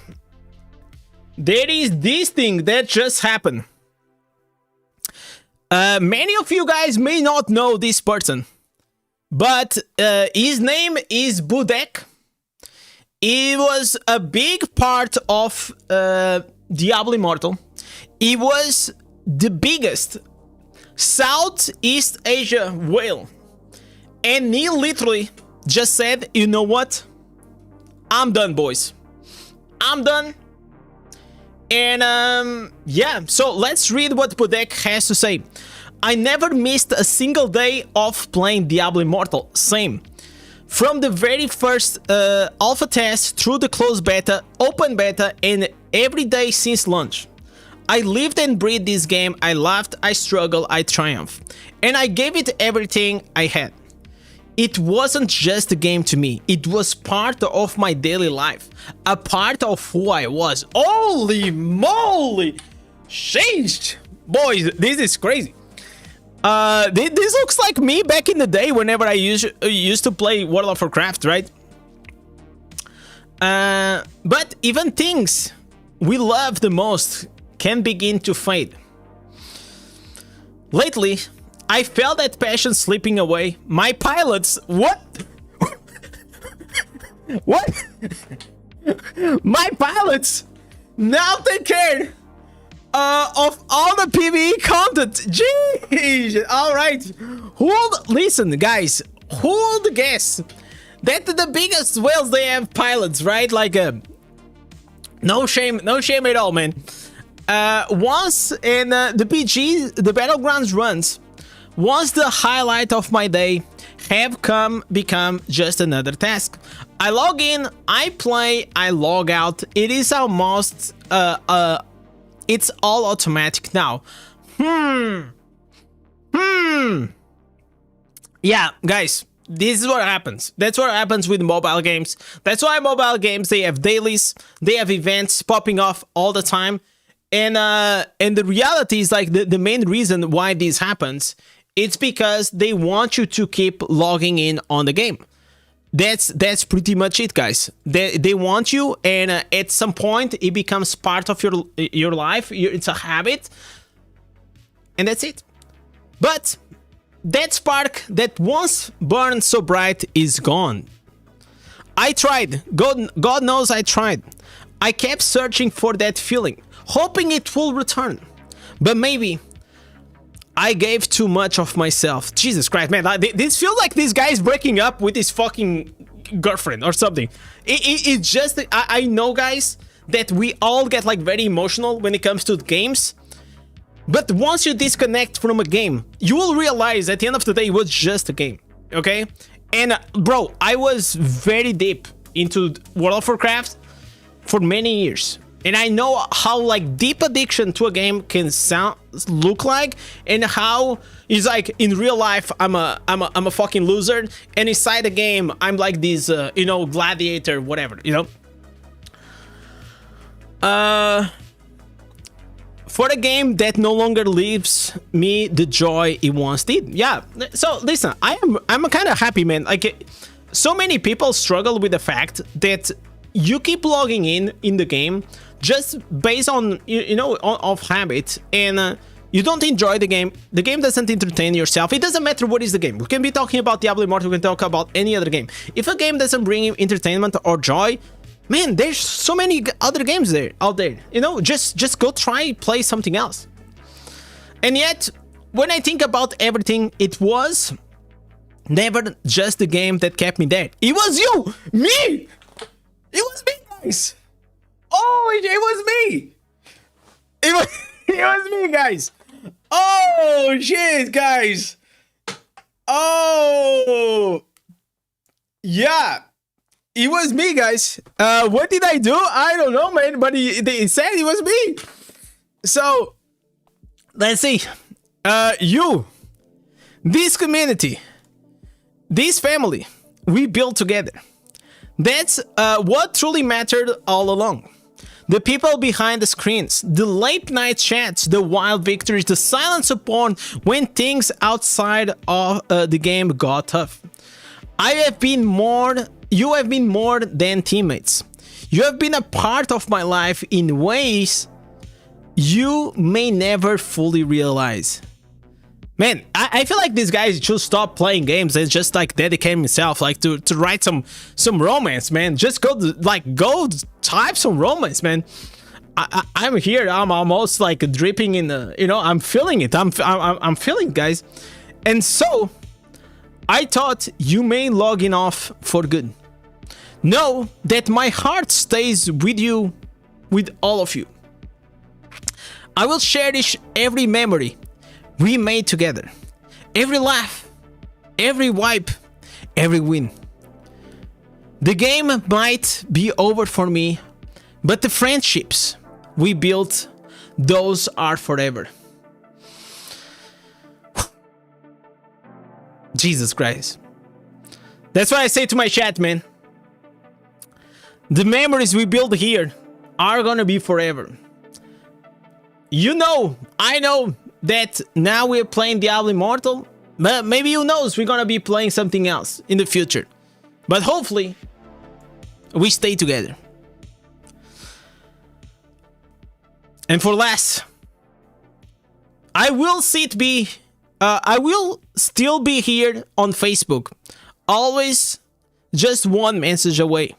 there is this thing that just happened. Many of you guys may not know this person, but his name is Budek. He was a big part of Diablo Immortal. He was the biggest Southeast Asia whale, and he literally just said, you know what, I'm done, boys, I'm done. And yeah, so let's read what Budek has to say. I never missed a single day of playing Diablo Immortal. Same. From the very first alpha test through the closed beta, open beta, and every day since launch. I lived and breathed this game. I laughed, I struggled, I triumphed. And I gave it everything I had. It wasn't just a game to me. It was part of my daily life. A part of who I was. Holy moly! Changed! Boys, this is crazy. This looks like me back in the day whenever I used to play World of Warcraft, right? But even things we love the most can begin to fade. Lately, I felt that passion slipping away. My pilots... What? What? My pilots now take care of all the PvE content. Jeez. Alright. Listen, guys. Hold guess that the biggest whales, they have pilots, right? Like, no shame at all, man. Once in the PG, the Battlegrounds runs, once the highlight of my day have become just another task. I log in, I play, I log out. It is almost it's all automatic now. Yeah, guys, this is what happens. That's what happens with mobile games. That's why mobile games, they have dailies, they have events popping off all the time. And the reality is, like, the main reason why this happens, it's because they want you to keep logging in on the game. That's pretty much it, guys. They want you, and at some point it becomes part of your life. It's a habit, and that's it. But that spark that once burned so bright is gone. I tried. God knows I tried. I kept searching for that feeling, hoping it will return. But maybe I gave too much of myself. Jesus Christ, man. This feels like this guy is breaking up with his fucking girlfriend or something. It's just... I know, guys, that we all get, like, very emotional when it comes to games. But once you disconnect from a game, you will realize at the end of the day it was just a game. Okay? And, bro, I was very deep into World of Warcraft for many years. And I know how, like, deep addiction to a game can look like, and how it's like in real life I'm a fucking loser, and inside the game I'm like this you know, gladiator, whatever, you know. Uh, for a game that no longer leaves me the joy it once did. Yeah. So listen, I'm kind of happy, man. Like, so many people struggle with the fact that you keep logging in the game just based on of habit, and you don't enjoy the game. The game doesn't entertain yourself. It doesn't matter what is the game. We can be talking about Diablo Immortal, we can talk about any other game. If a game doesn't bring you entertainment or joy, man, there's so many other games out there. Just go play something else. And yet, when I think about everything, it was never just the game that kept me there. It was you, me. It was me, guys. Oh, it was me. It was me, guys. Oh shit, guys. Oh yeah, it was me, guys. What did I do? I don't know, man, but they said it was me. So let's see. You, this community, this family we built together, that's what truly mattered all along. The people behind the screens, the late night chats, the wild victories, the silent support when things outside of the game got tough. You have been more than teammates. You have been a part of my life in ways you may never fully realize. Man, I feel like this guy should stop playing games and just like dedicate himself like to write some romance, man. Just go type some romance, man. I'm here. I'm almost like dripping in the, I'm feeling it. I'm feeling it, guys. And so I thought you may log in off for good. Know that my heart stays with you, with all of you. I will cherish every memory we made together, every laugh, every wipe, every win. The game might be over for me, but the friendships we built, those are forever. Jesus Christ. That's what I say to my chat, man. The memories we build here are gonna be forever. I know that now we're playing Diablo Immortal, but maybe who knows, we're gonna be playing something else in the future. But hopefully, we stay together. And for last, I will still be here on Facebook, always just one message away.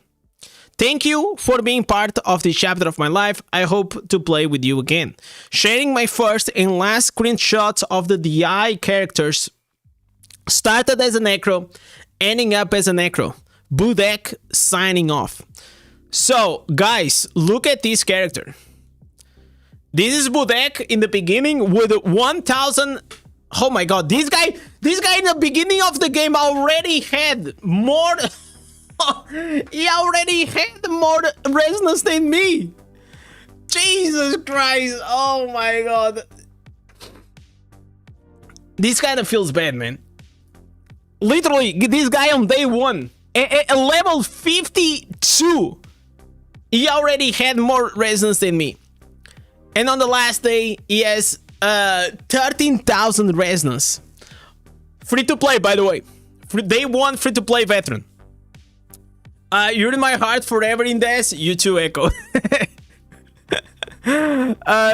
Thank you for being part of this chapter of my life. I hope to play with you again. Sharing my first and last screenshots of the DI characters. Started as a necro, ending up as a necro. Budek signing off. So, guys, look at this character. This is Budek in the beginning with 1,000... Oh my god, this guy in the beginning of the game already had more... He already had more resonance than me. Jesus Christ. Oh my god. This kind of feels bad, man. Literally, this guy on day one, at level 52, he already had more resonance than me. And on the last day, he has 13,000 resonance. Free to play, by the way. Day one, free to play veteran. You're in my heart forever, Indez. You too, Echo.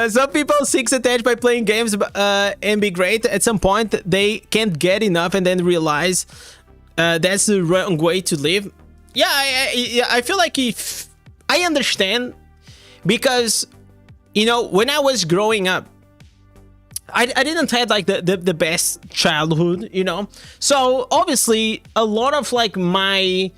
Some people seek attached by playing games and be great. At some point, they can't get enough and then realize that's the wrong way to live. Yeah, I feel like if I understand, because, when I was growing up, I didn't have like the best childhood, So obviously, a lot of like my...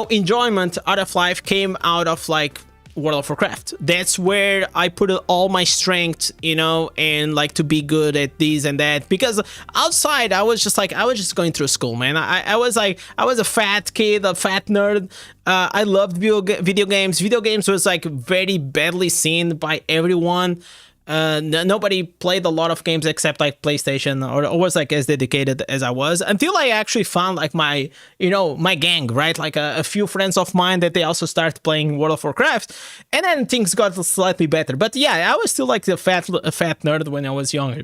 enjoyment out of life came out of like World of Warcraft. That's where I put all my strength, and like to be good at this and that. Because outside, I was just going through school, man. I was a fat kid, a fat nerd. I loved video games. Video games was like very badly seen by everyone. Nobody played a lot of games except like PlayStation, or was like as dedicated as I was, until I actually found like my, you know, my gang, right? Like a few friends of mine that they also started playing World of Warcraft, and then things got slightly better. But yeah, I was still like a fat nerd when I was younger.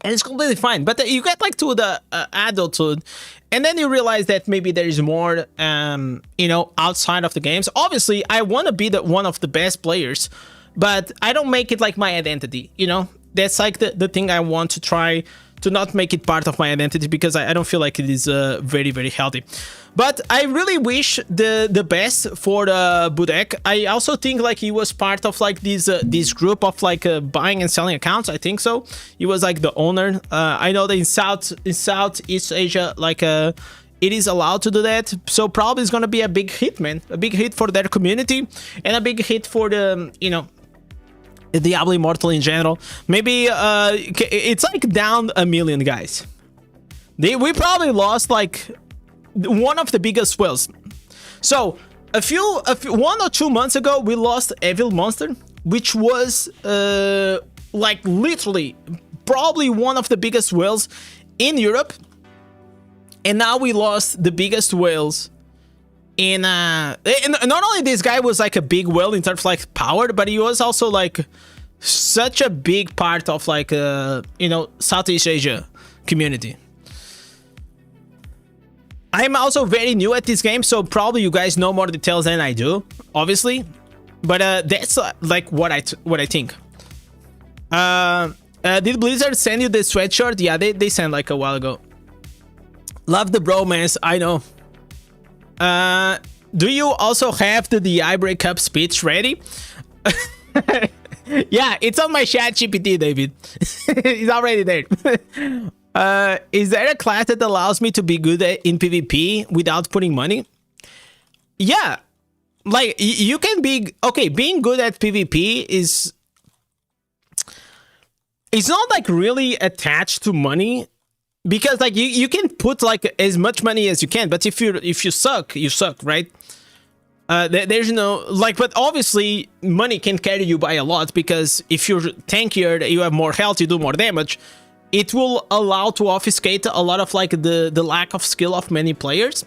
And it's completely fine, but you get like to the adulthood, and then you realize that maybe there is more, you know, outside of the games. Obviously, I want to be one of the best players, but I don't make it like my identity, you know? That's like the thing I want to try to not make it part of my identity, because I don't feel like it is very, very healthy. But I really wish the best for the Budek. I also think like he was part of like this group of like buying and selling accounts. I think so. He was like the owner. I know that in Southeast Asia, like it is allowed to do that. So probably it's gonna be a big hit, man. A big hit for their community, and a big hit for the, you know, Diablo Immortal in general. Maybe it's like down 1 million, guys. We probably lost like one of the biggest whales. So a few 1 or 2 months ago, we lost Evil Monster, which was like literally probably one of the biggest whales in Europe. And now we lost the biggest whales in and not only this guy was like a big whale in terms of like power, but he was also like such a big part of like you know, Southeast Asia community. I'm also very new at this game, so probably you guys know more details than I do, obviously. But that's like what I think. Did Blizzard send you the sweatshirt? Yeah, they sent like a while ago. Love the bromance, I know. Do you also have the DI breakup speech ready? Yeah, it's on my chat GPT, David. It's already there. Is there a class that allows me to be good in PvP without putting money? Yeah, like you can be okay. Being good at PvP is, it's not like really attached to money, because like you can put like as much money as you can, but if you suck, you suck, right? There's no like, but obviously money can carry you by a lot, because if you're tankier, you have more health, you do more damage. It will allow to obfuscate a lot of like the lack of skill of many players.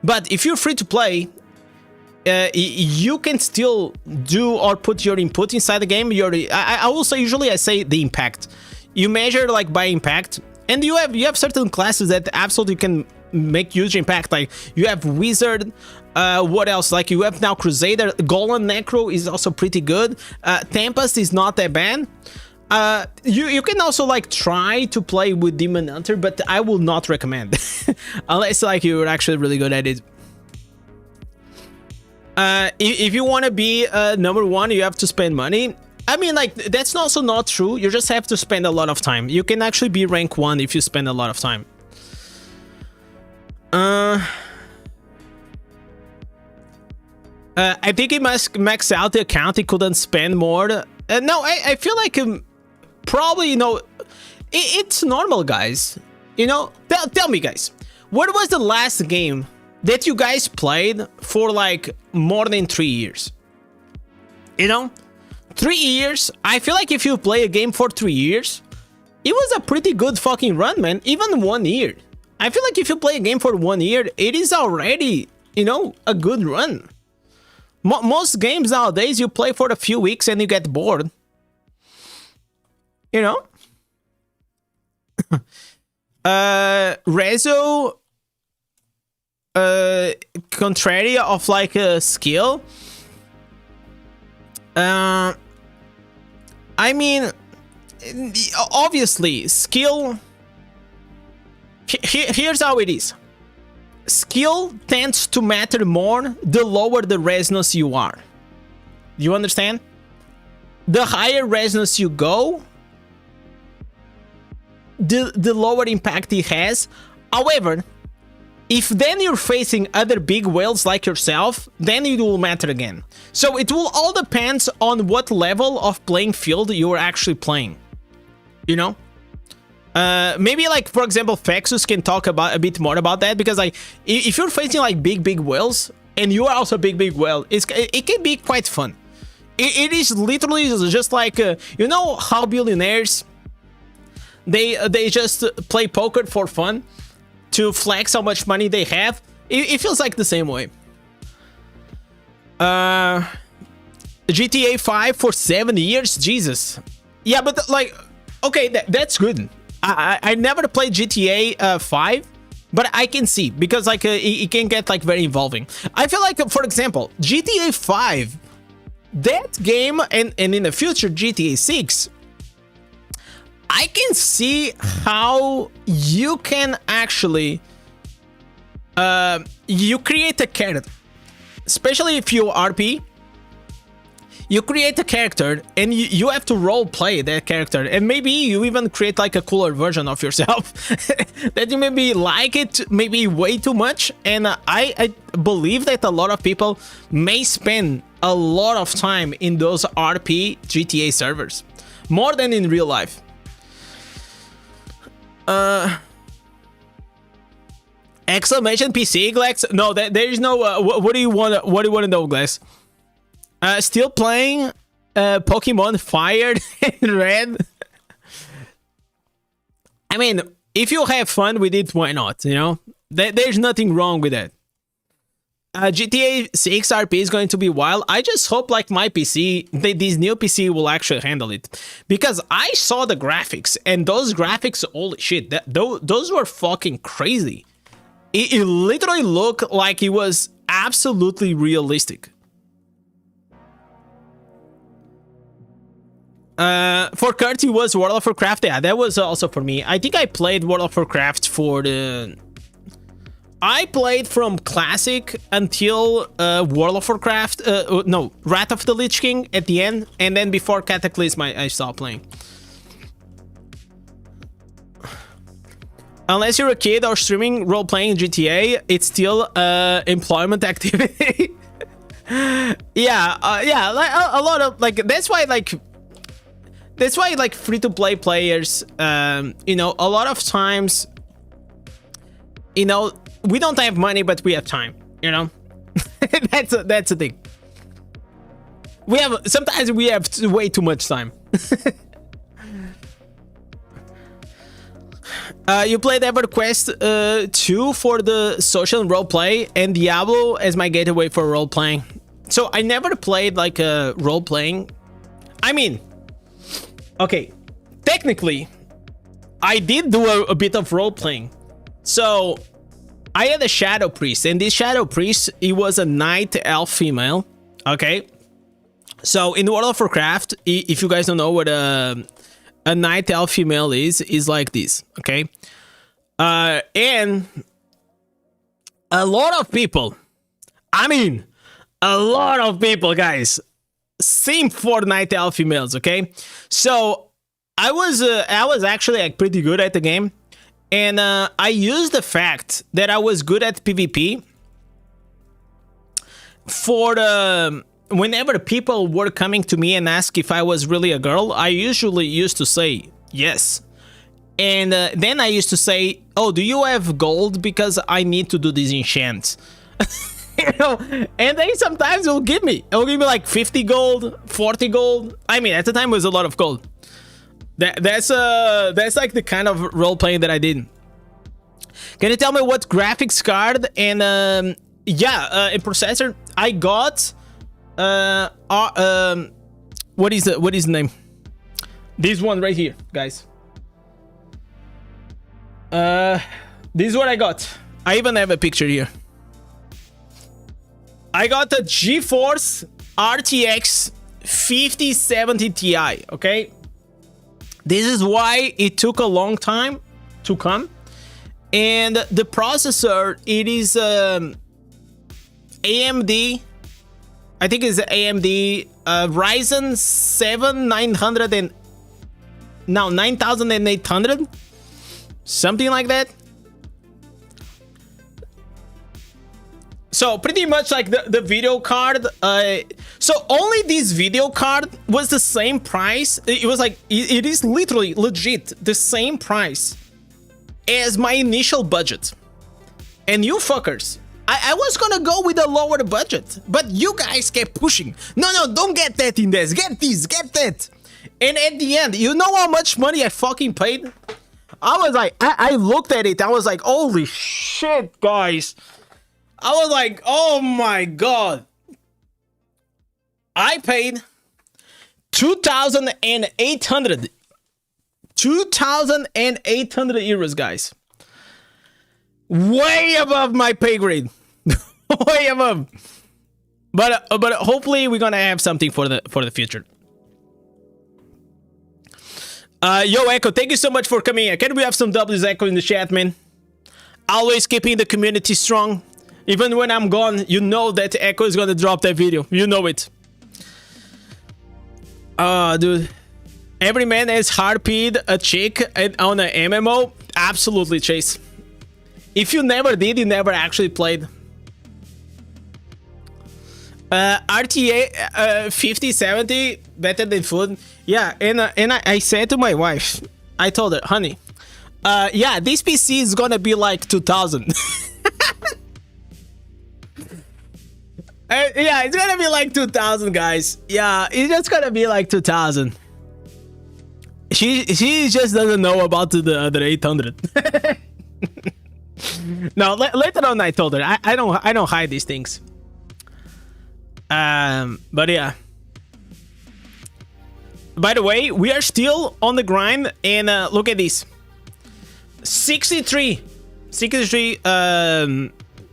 But if you're free to play, you can still do or put your input inside the game. I will say, usually I say the impact. You measure like by impact, and you have certain classes that absolutely can make huge impact. Like you have Wizard, what else? Like you have now Crusader, Golem Necro is also pretty good. Tempest is not that bad. You can also like try to play with Demon Hunter, but I will not recommend unless like you're actually really good at it. If you want to be number one, you have to spend money. I mean, like that's also not true. You just have to spend a lot of time. You can actually be rank 1 if you spend a lot of time. I think he must max out the account. He couldn't spend more. No, I feel like probably, you know, it's normal, guys. You know, tell me, guys, what was the last game that you guys played for like more than 3 years? You know, 3 years. I feel like if you play a game for 3 years, it was a pretty good fucking run, man. Even 1 year. I feel like if you play a game for 1 year, it is already, you know, a good run. Most games nowadays, you play for a few weeks and you get bored. You know? Rezo, contrary of like a skill. I mean, obviously, skill. Here's how it is. Skill tends to matter more the lower the resonance you are. You understand? The higher resonance you go, the lower impact it has. However, if then you're facing other big whales like yourself, then it will matter again. So it will all depends on what level of playing field you're actually playing. You know? Maybe like, for example, Fexus can talk about a bit more about that, because like if you're facing like big whales and you are also a big whale, it can be quite fun. it is literally just like you know how billionaires they just play poker for fun to flex how much money they have. It feels like the same way. GTA 5 for 7 years, Jesus. Yeah, but like, okay, that's good. I never played GTA 5, but I can see, because like it can get like very involving. I feel like, for example, GTA 5, that game, and in the future GTA 6, I can see how you can actually you create a character, especially if you RP. You create a character and you have to role play that character, and maybe you even create like a cooler version of yourself that you maybe like it maybe way too much. And I believe that a lot of people may spend a lot of time in those RP GTA servers, more than in real life. Exclamation PC, Glex? No, there is no. What do you want? What do you want to know, Glex? Still playing Pokemon Fire and Red. I mean, if you have fun with it, why not? You know, there's nothing wrong with that. GTA 6 RP is going to be wild. I just hope like my PC, this new PC will actually handle it, because I saw the graphics, and those graphics, holy shit, those were fucking crazy. It literally looked like it was absolutely realistic. For Kurt, it was World of Warcraft. Yeah, that was also for me. I think I played World of Warcraft for the... I played from Classic until World of Warcraft... no, Wrath of the Lich King at the end. And then before Cataclysm, I stopped playing. Unless you're a kid or streaming role-playing GTA, it's still employment activity. Yeah, like a lot of... like, that's why like free-to-play players, you know, a lot of times, you know, we don't have money, but we have time, you know. that's the thing. Sometimes we have way too much time. You played EverQuest 2 for the social roleplay, and Diablo as my gateway for role-playing. So I never played like a role-playing. I mean, okay, technically, I did do a bit of role-playing. So, I had a Shadow Priest, and this Shadow Priest, he was a Night Elf female, okay? So, in World of Warcraft, if you guys don't know what a Night Elf female is like this, okay? And a lot of people, I mean, a lot of people, guys, simp for Night Elf females, okay? So I was actually like pretty good at the game, and I used the fact that I was good at PvP for the whenever people were coming to me and ask if I was really a girl, I usually used to say yes. And then I used to say, oh, do you have gold? Because I need to do these enchants. You know, and they sometimes will give me like 50 gold, 40 gold. I mean, at the time it was a lot of gold. That's like the kind of role playing that I did. Can you tell me what graphics card and and processor I got? What is the name? This one right here, guys. This is what I got. I even have a picture here. I got a GeForce RTX 5070 Ti, okay? This is why it took a long time to come. And the processor, it is AMD, I think it's AMD Ryzen 7 900 and now 9800, something like that. So pretty much like the video card, so only this video card was the same price. It was like, it is literally legit the same price as my initial budget. And you fuckers, I was gonna go with a lower budget, but you guys kept pushing. No, no, don't get that, Indez. Get this, get that. And at the end, you know how much money I fucking paid? I was like, I looked at it. I was like, holy shit, guys. I was like, oh my god. I paid 2,800 euros, guys. Way above my pay grade. Way above. But hopefully we're gonna have something for the future. Yo, Echo, thank you so much for coming here. Can we have some W's, Echo, in the chat, man? Always keeping the community strong. Even when I'm gone, you know that Echo is gonna drop that video. You know it. Dude. Every man has harpied a chick on an MMO? Absolutely, Chase. If you never did, you never actually played. RTA 5070 better than food. Yeah, and I said to my wife, I told her, honey, yeah, this PC is gonna be like 2000. Yeah, it's gonna be like 2000, guys. Yeah, it's just gonna be like 2000. She just doesn't know about the other 800. No, later on I told her I don't hide these things. But yeah. By the way, we are still on the grind, and look at this. 63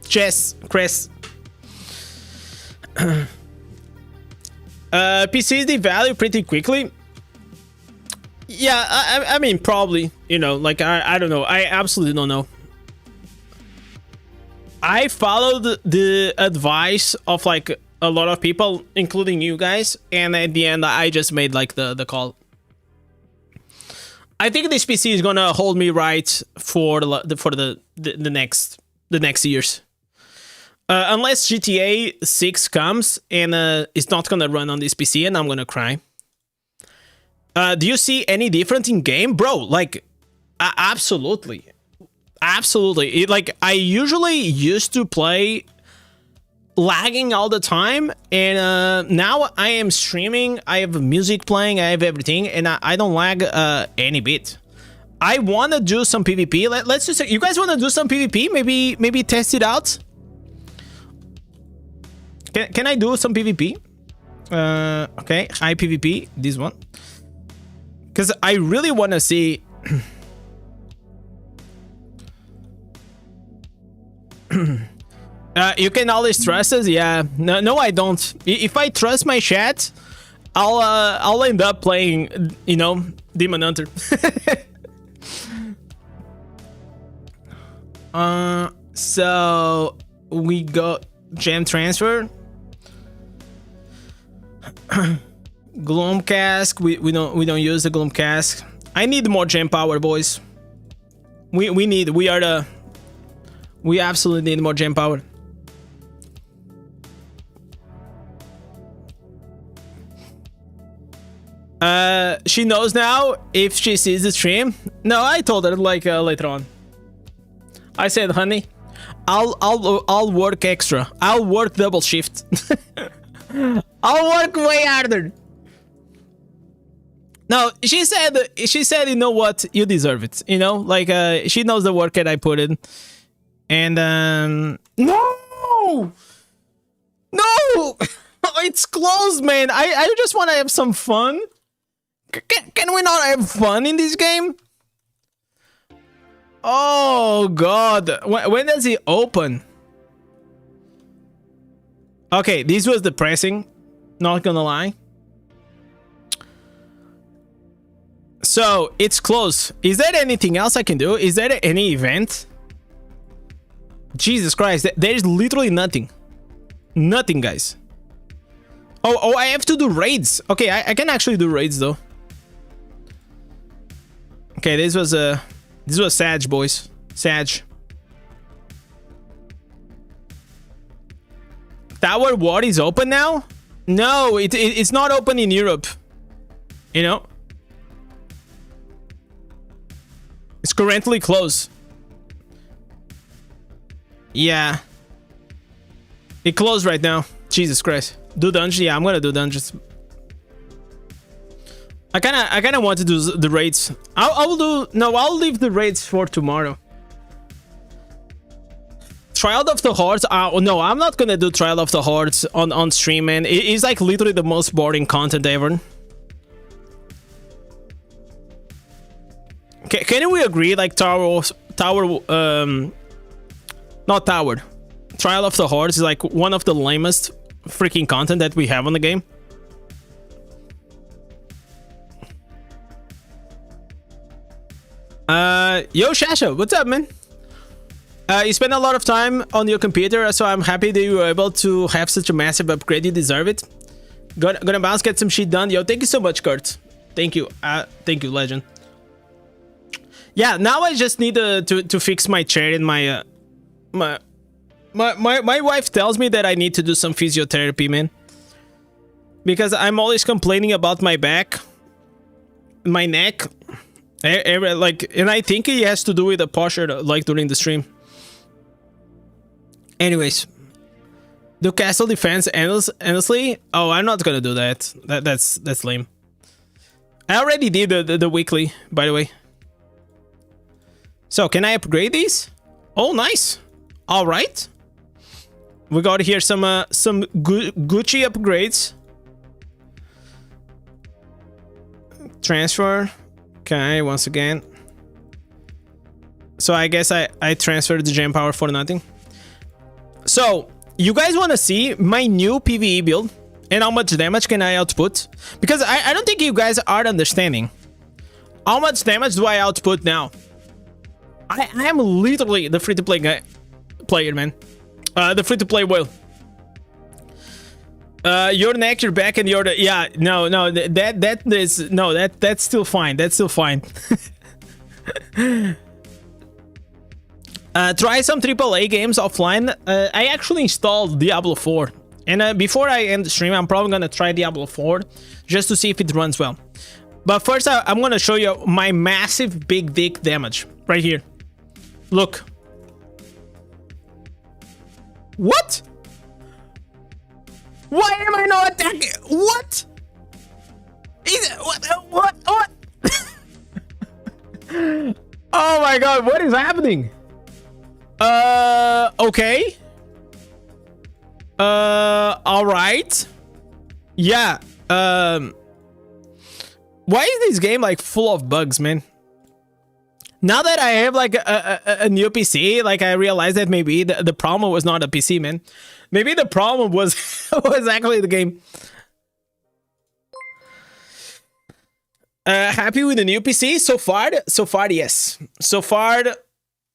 chess crest. PCs devalue pretty quickly. Yeah, I mean, probably, you know, like, I don't know. I absolutely don't know. I followed the advice of, like, a lot of people, including you guys, and at the end, I just made, like, the call. I think this PC is gonna hold me right for the next years. Unless GTA 6 comes and it's not gonna run on this PC, and I'm gonna cry. Do you see any difference in game? Bro, like, absolutely. Absolutely. Like, I usually used to play lagging all the time, and now I am streaming, I have music playing, I have everything, and I don't lag any bit. I want to do some PvP. Let's just say, you guys want to do some PvP? Maybe test it out? Can I do some PvP? Okay, high PvP, this one. Because I really want to see... you can always trust us? Yeah. No, I don't. If I trust my chat, I'll end up playing, you know, Demon Hunter. So we got gem transfer. Gloom cask. We don't use the gloom cask. I need more gem power, boys. We absolutely need more gem power. She knows now if she sees the stream. No, I told her like later on. I said, honey, I'll work extra. I'll work double shift. I'll work way harder. No, she said, you know what, you deserve it. You know, like she knows the work that I put in. And no, it's closed, man. I just want to have some fun. Can we not have fun in this game? Oh god, when does it open? Okay, this was depressing, not gonna lie. So it's closed. Is there anything else I can do? Is there any event? Jesus Christ, there's literally nothing. Nothing, guys. Oh, I have to do raids. Okay, I can actually do raids though. Okay, this was Sag, boys. Sag. Tower War is open now? No, it's not open in Europe. You know? It's currently closed. Yeah. It closed right now. Jesus Christ. Do dungeons? Yeah, I'm gonna do dungeons. I kinda want to do the raids. I'll leave the raids for tomorrow. Trial of the Hordes. No, I'm not gonna do Trial of the Hordes on stream, man. It's like literally the most boring content ever. Can we agree? Like Trial of the Hordes is like one of the lamest freaking content that we have on the game. Yo Shasha, what's up, man? You spend a lot of time on your computer, so I'm happy that you were able to have such a massive upgrade. You deserve it. Gonna bounce, get some shit done. Yo, thank you so much, Kurt. Thank you. Thank you, legend. Yeah, now I just need to fix my chair and my wife tells me that I need to do some physiotherapy, man. Because I'm always complaining about my back, my neck, like, and I think it has to do with the posture, like during the stream. Anyways, do castle defense endlessly? Oh, I'm not gonna do that. That's lame. I already did the weekly, by the way. So can I upgrade these? Oh, nice. All right. We got here some Gucci upgrades. Transfer. Okay, once again. So I guess I transferred the gem power for nothing. So you guys want to see my new PvE build and how much damage can I output? Because I don't think you guys are understanding. How much damage do I output now? I am literally the free-to-play player, man. The free-to-play whale. Your neck, your back, and your... Yeah, no, that's still fine. That's still fine. Try some AAA games offline. I actually installed Diablo 4. And before I end the stream, I'm probably gonna try Diablo 4 just to see if it runs well. But first, I'm gonna show you my massive big dick damage right here. Look. What? Why am I not attacking? What? What? Oh my god, what is happening? Okay. Alright. Yeah. Why is this game like full of bugs, man? Now that I have like a new PC, like I realized that maybe the problem was not a PC, man. Maybe the problem was was actually the game. Happy with the new PC so far? So far, yes. So far,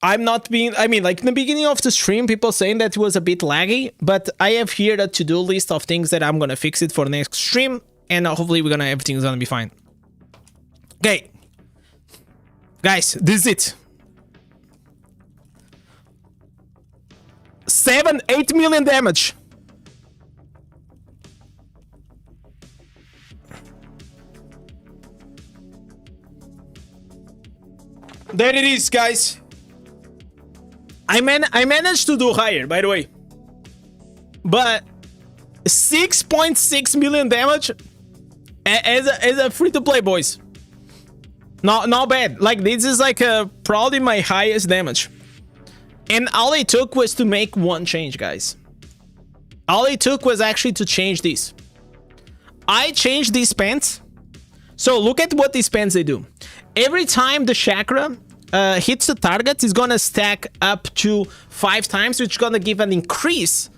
I'm not being... I mean, like in the beginning of the stream, people saying that it was a bit laggy, but I have here the to-do list of things that I'm gonna fix it for the next stream, and hopefully everything's gonna be fine. Okay. Guys, this is it. 8 million damage. There it is, guys. I managed to do higher, by the way. But 6.6 million damage as a free-to-play, boys. Not bad. Like, this is like probably my highest damage. And all it took was to make one change, guys. All it took was actually to change this. I changed these pants. So look at what these pants they do. Every time the chakra hits the target, it's gonna stack up to 5 times, which is gonna give an increase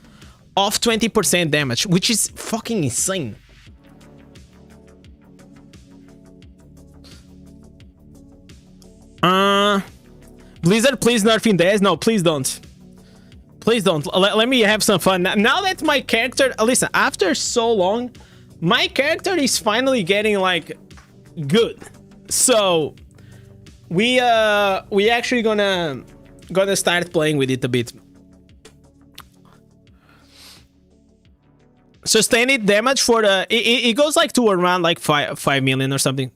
of 20% damage, which is fucking insane. Blizzard, please nerf Indez. No, please don't. Please don't. Let me have some fun. Now that my character... Listen, after so long, my character is finally getting, like, good. So, we actually gonna start playing with it a bit. Sustained damage for the... It goes, like, to around, like, 5 million or something.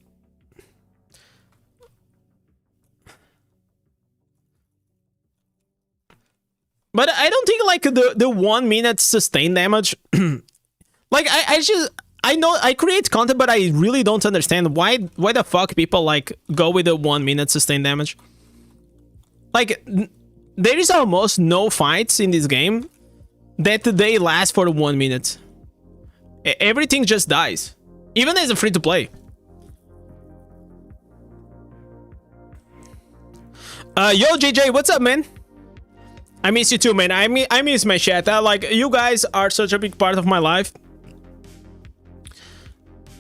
But I don't think like the 1 minute sustained damage. Like I know I create content, but I really don't understand why the fuck people like go with the 1 minute sustained damage. Like there is almost no fights in this game that they last for 1 minute. Everything just dies, even as a free to play. Yo JJ, what's up, man? I miss you too, man. I miss my chat. Like you guys are such a big part of my life.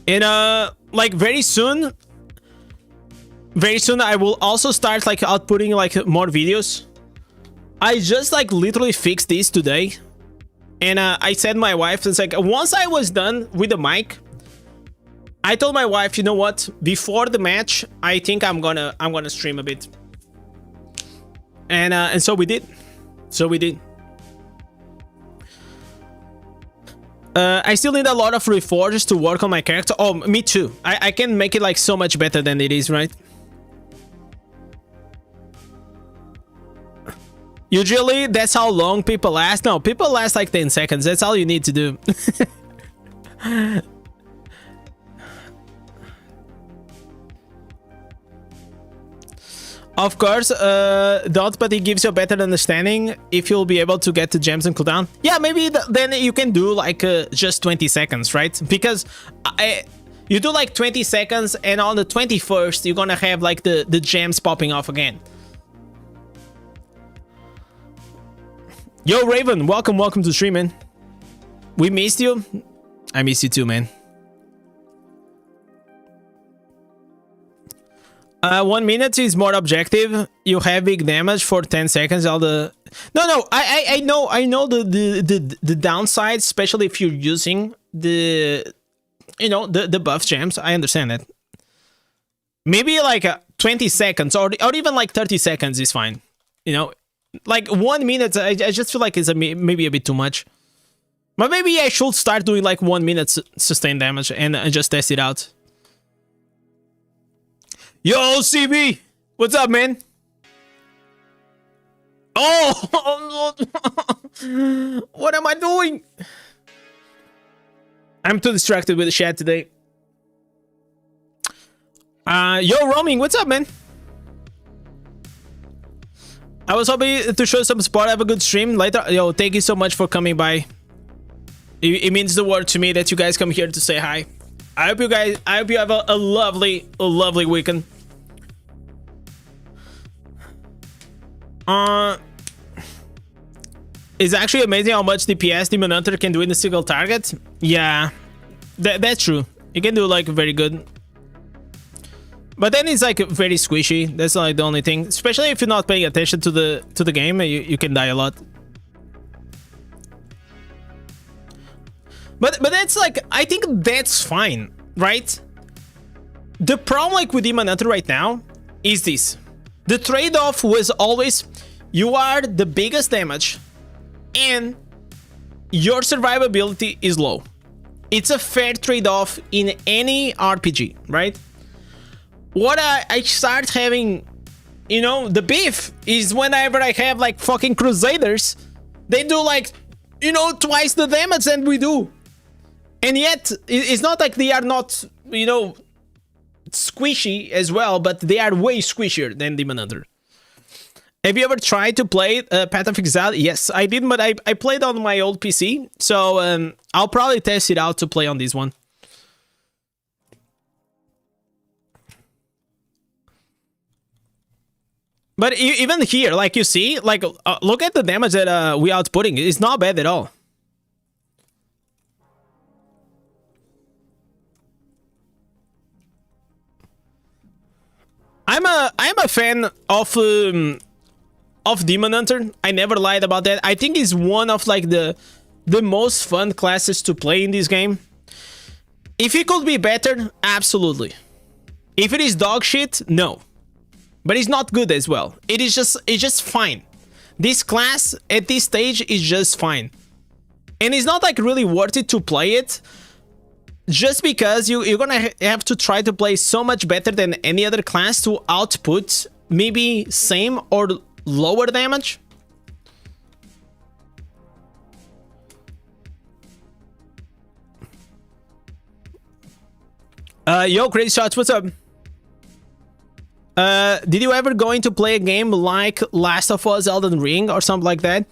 And like very soon I will also start like outputting like more videos. I just like literally fixed this today, and I said to my wife, it's like once I was done with the mic, I told my wife, you know what, before the match I think I'm gonna stream a bit. And so we did. I still need a lot of reforges to work on my character. Oh, me too. I can make it like so much better than it is, right? Usually that's how long people last. No, people last like 10 seconds. That's all you need to do. Of course, but it gives you a better understanding if you'll be able to get the gems and cooldown. Yeah, maybe then you can do like just 20 seconds, right? Because you do like 20 seconds and on the 21st, you're gonna have like the gems popping off again. Yo, Raven, welcome to the stream, man. We missed you. I miss you too, man. 1 minute is more objective. You have big damage for 10 seconds. All the I know the downside, especially if you're using the the buff gems. I understand that. Maybe like 20 seconds or even like 30 seconds is fine. You know, like 1 minute. I just feel like it's maybe a bit too much. But maybe I should start doing like 1 minute sustained damage and just test it out. Yo, CB! What's up, man? Oh! What am I doing? I'm too distracted with the chat today. Yo, Roaming, what's up, man? I was hoping to show some support. Have a good stream later. Yo, thank you so much for coming by. It means the world to me that you guys come here to say hi. I hope you have a lovely weekend. It's actually amazing how much DPS Demon Hunter can do in a single target. Yeah, that's true. It can do like very good. But then it's like very squishy. That's like the only thing. Especially if you're not paying attention to the game, you can die a lot. But that's like, I think that's fine, right? The problem like with Demon Hunter right now is this. The trade-off was always you are the biggest damage and your survivability is low. It's a fair trade-off in any RPG, right? What I start having, you know, the beef is whenever I have like fucking Crusaders, they do like, you know, twice the damage than we do. And yet, it's not like they are not, you know, squishy as well, but they are way squishier than Demon Hunter. Have you ever tried to play Path of Exile? Yes, I did, but I played on my old PC, so I'll probably test it out to play on this one. But even here, like you see, like look at the damage that we outputting. It's not bad at all. I'm a fan of Demon Hunter. I never lied about that. I think it's one of like the most fun classes to play in this game. If it could be better, absolutely. If it is dog shit, no. But it's not good as well. It's just fine. This class at this stage is just fine. And it's not like really worth it to play it. Just because you're gonna have to try to play so much better than any other class to output maybe same or lower damage. Yo, Crazy Shots, what's up? Did you ever going to play a game like Last of Us, Elden Ring, or something like that?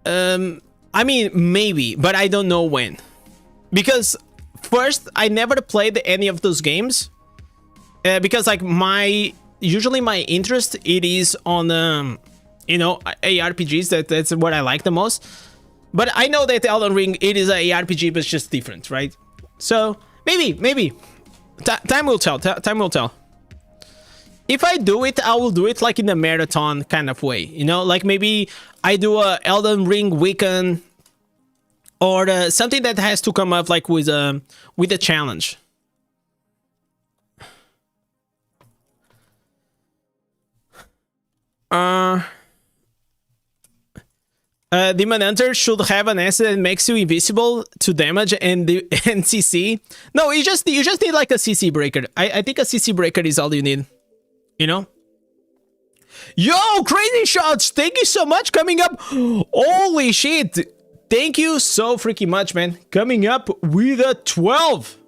I mean, maybe, but I don't know when. Because first, I never played any of those games. Because like usually my interest, it is on, you know, ARPGs. That's what I like the most. But I know that Elden Ring, it is a ARPG, but it's just different, right? So maybe. Time will tell. Time will tell. If I do it, I will do it like in a marathon kind of way, you know, like maybe I do a Elden Ring weekend, or something that has to come up like with a challenge. Demon Hunter should have an asset that makes you invisible to damage and CC. No, you just need like a CC breaker. I think a CC breaker is all you need. You know? Yo, Crazy Shots, thank you so much coming up. Holy shit. Thank you so freaking much, man. Coming up with a 12.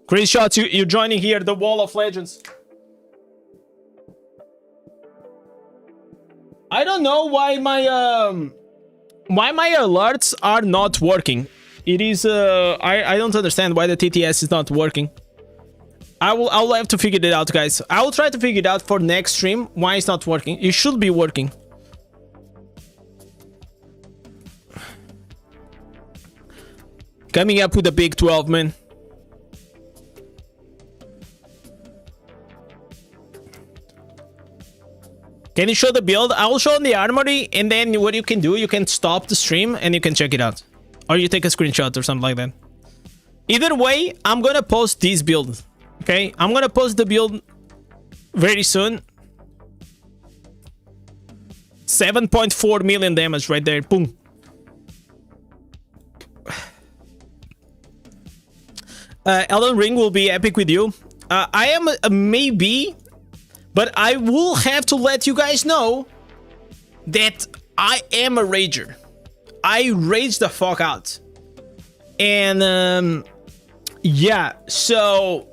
Crazy Shots, you're joining here, the Wall of Legends. I don't know why my alerts are not working. It is I don't understand why the TTS is not working. I'll have to figure it out, guys. I will try to figure it out for next stream why it's not working. It should be working. Coming up with a big 12, man. Can you show the build? I will show in the armory, and then what you can do, you can stop the stream and you can check it out. Or you take a screenshot or something like that. Either way, I'm gonna post this build. Okay, I'm gonna post the build very soon. 7.4 million damage right there. Boom. Elden Ring will be epic with you. I am a maybe, but I will have to let you guys know that I am a rager. I rage the fuck out. And yeah, so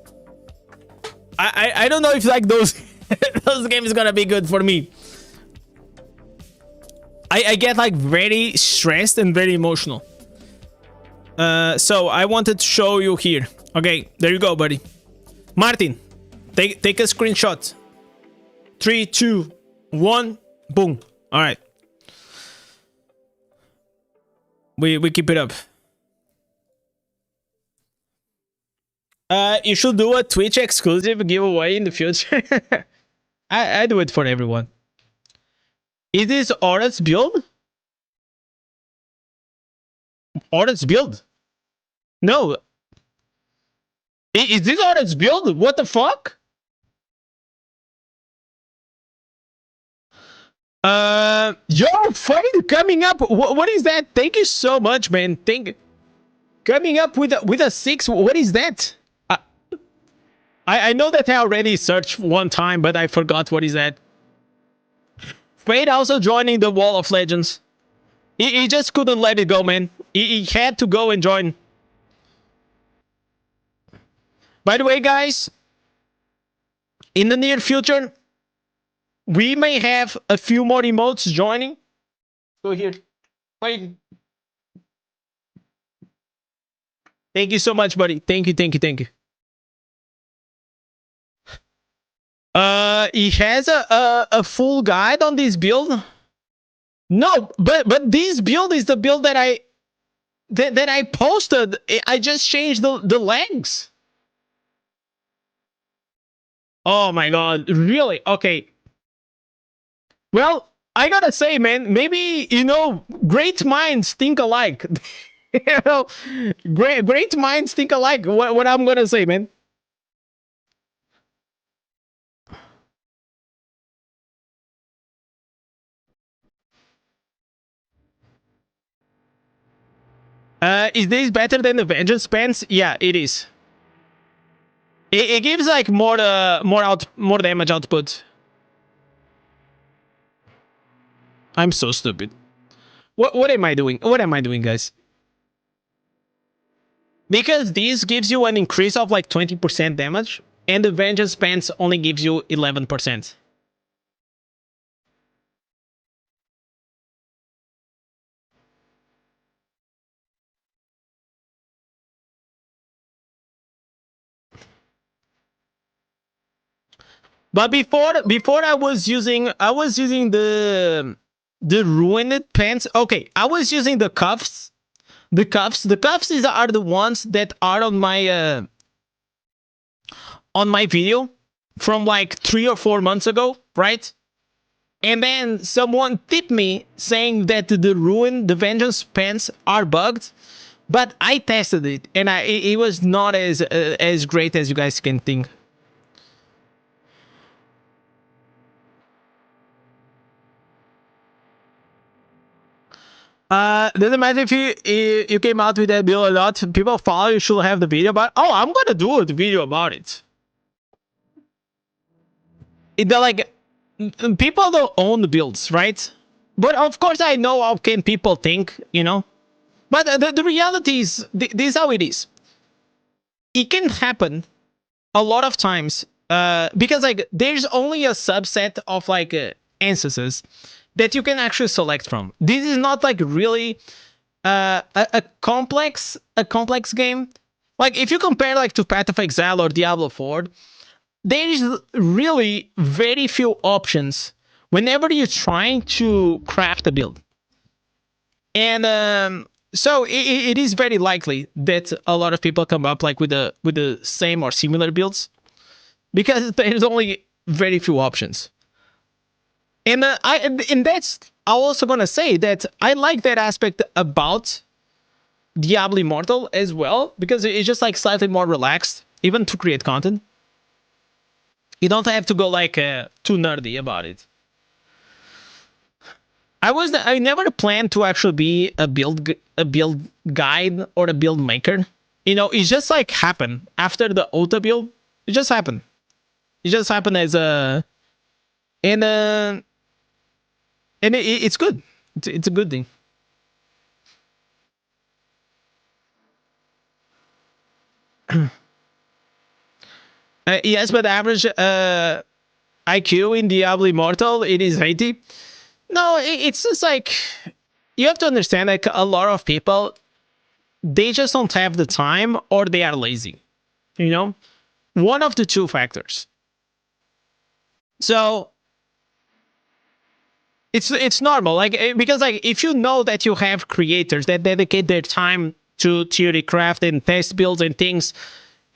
I don't know if like those those games gonna be good for me. I get like very stressed and very emotional. So I wanted to show you here. Okay, there you go, buddy. Martin, take a screenshot. 3, 2, 1, boom. All right. We keep it up. You should do a Twitch exclusive giveaway in the future. I do it for everyone. Is this Aura's build? Aura's build? No. Is this Aura's build? What the fuck? Yo, fight coming up. What is that? Thank you so much, man. Coming up with a 6. What is that? I know that I already searched one time, but I forgot what is that. Fate also joining the Wall of Legends. He just couldn't let it go, man. He had to go and join. By the way, guys, in the near future, we may have a few more emotes joining. Go here. Wait. Thank you so much, buddy. Thank you. He has a full guide on this build. No, but this build is the build that I posted. I just changed the legs. Oh my god, really? Okay. Well, I gotta say, man, maybe, you know, great minds think alike. You know, great minds think alike. What I'm gonna say, man. Is this better than the Vengeance Pants? Yeah, it is. It gives like more damage output. I'm so stupid. What am I doing? What am I doing, guys? Because this gives you an increase of like 20% damage, and the Vengeance Pants only gives you 11%. But before I was using the ruined pants. Okay, I was using the cuffs. The cuffs are the ones that are on my video from like 3 or 4 months ago, right? And then someone tipped me saying that the vengeance pants are bugged, but I tested it and it was not as great as you guys can think. Doesn't matter if you came out with that bill or not. People follow you should have the video, but oh, I'm gonna do the video about it. They're like people don't own the builds, right? But of course, I know how can people think. But the reality is, this is how it is. It can happen a lot of times because like there's only a subset of like instances that you can actually select from. This is not like really a complex game. Like if you compare like to Path of Exile or Diablo 4, there is really very few options whenever you're trying to craft a build. And so it is very likely that a lot of people come up like with the same or similar builds because there's only very few options. And that's I'm also gonna say that I like that aspect about Diablo Immortal as well because it's just like slightly more relaxed, even to create content. You don't have to go like too nerdy about it. I never planned to actually be a build guide or a build maker. It just like happened after the auto build. It just happened. It just happened as a and it's good. It's a good thing. Yes, but average IQ in Diablo Immortal it is 80. No, it's just like you have to understand like a lot of people they just don't have the time or they are lazy. You know, one of the two factors. So it's normal like because like if you know that you have creators that dedicate their time to theory craft and test builds and things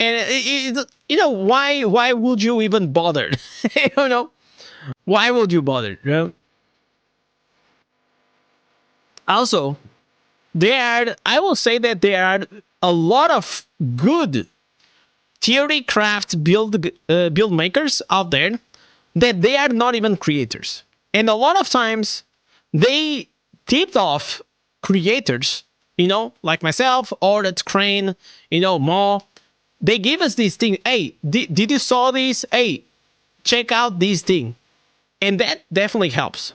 and why would you even bother? you know why would you bother? Also, I will say that there are a lot of good theory craft build makers out there that they are not even creators, and a lot of times they tipped off creators, like myself or that Crane, Mo. They give us this thing. Hey, did you saw this? Hey, check out this thing, and that definitely helps.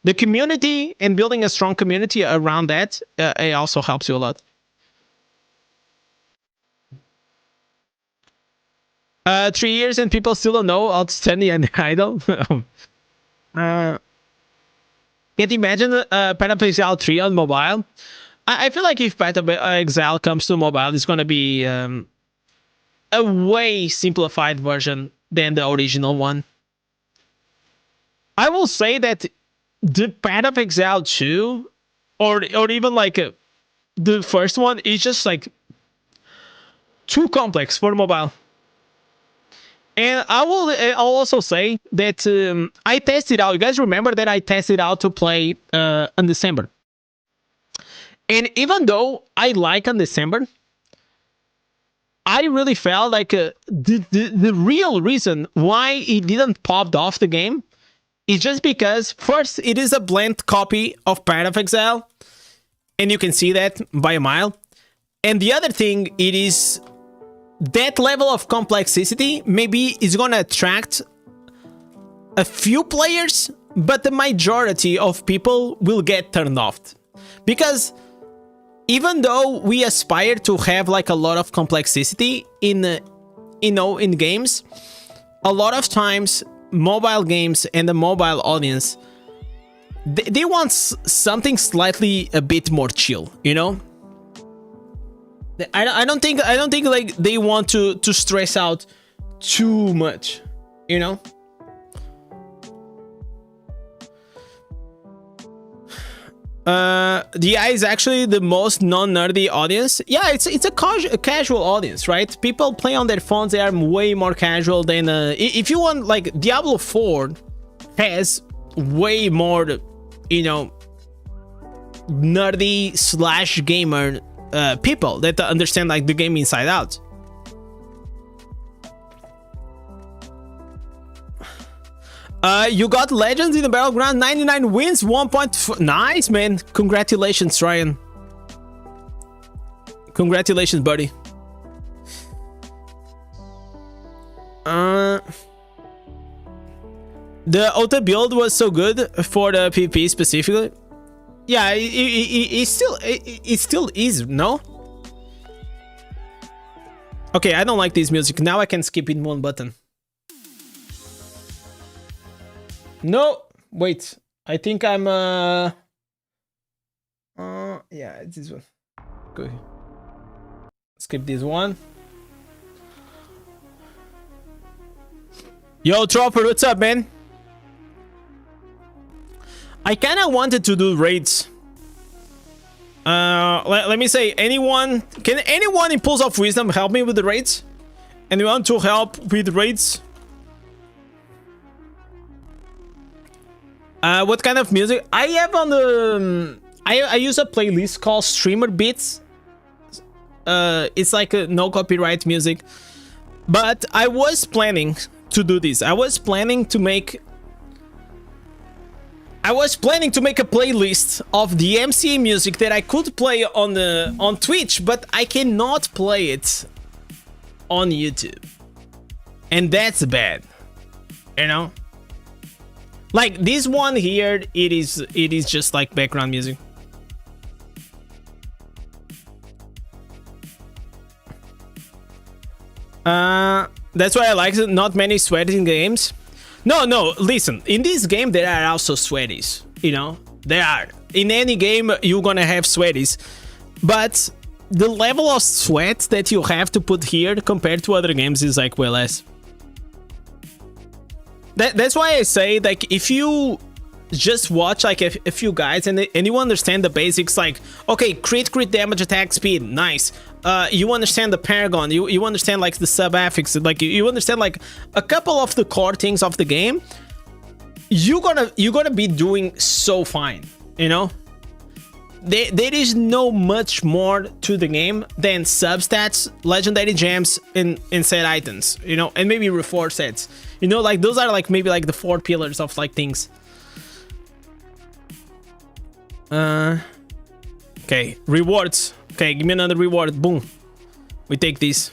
The community and building a strong community around that it also helps you a lot. 3 years and people still don't know Outstanding and Idol. uh, can't imagine Path of Exile 3 on mobile. I feel like if Path of Exile comes to mobile, it's going to be a way simplified version than the original one. I will say that the Path of Exile 2 or even like the first one is just like too complex for mobile. And I'll also say that I tested out. You guys remember that I tested out to play in December. And even though I like on December, I really felt like the real reason why it didn't pop off the game is just because first it is a blend copy of Path of Exile, and you can see that by a mile. And the other thing, it is that level of complexity maybe is gonna attract a few players, but the majority of people will get turned off because even though we aspire to have like a lot of complexity in in games, a lot of times mobile games and the mobile audience, they want something slightly a bit more chill, you know. I don't think like they want to stress out too much, you know. The AI is actually the most non-nerdy audience. Yeah, it's a casual audience, right? People play on their phones. They are way more casual than if you want, like Diablo 4 has way more, you know, nerdy slash gamer people that understand like the game inside out. You got Legends in the Battleground, 99 wins, 1.4. Nice, man. Congratulations, Ryan. Congratulations, buddy. The auto build was so good for the PvP specifically. Yeah, it still is, no? Okay, I don't like this music. Now I can skip in one button. No, wait. I think I'm yeah, it's this one. Go ahead. Skip this one. Yo, Tropper, what's up, man? I kind of wanted to do raids. Let me say, can anyone in Pulse of Wisdom help me with the raids? Anyone to help with raids? What kind of music? I have on the... I use a playlist called Streamer Beats. It's like a no copyright music. But I was planning to do this. I was planning to make a playlist of the MCA music that I could play on Twitch, but I cannot play it on YouTube. And that's bad. You know? Like this one here, it is just like background music. That's why I like it. Not many sweating games. No, listen. In this game, there are also sweaties. You know, there are. In any game, you're gonna have sweaties. But the level of sweat that you have to put here compared to other games is like way less. That's why I say, like, if you just watch like a few guides and you understand the basics, like, okay, crit damage, attack speed, nice. You understand the paragon, you understand like the sub affix, like you understand like a couple of the core things of the game, you're gonna be doing so fine, you know. There is no much more to the game than substats, legendary gems, and set items, you know, and maybe reforce sets. You know, like those are like maybe like the 4 pillars of like things. Okay, rewards. Okay, give me another reward. Boom. We take this.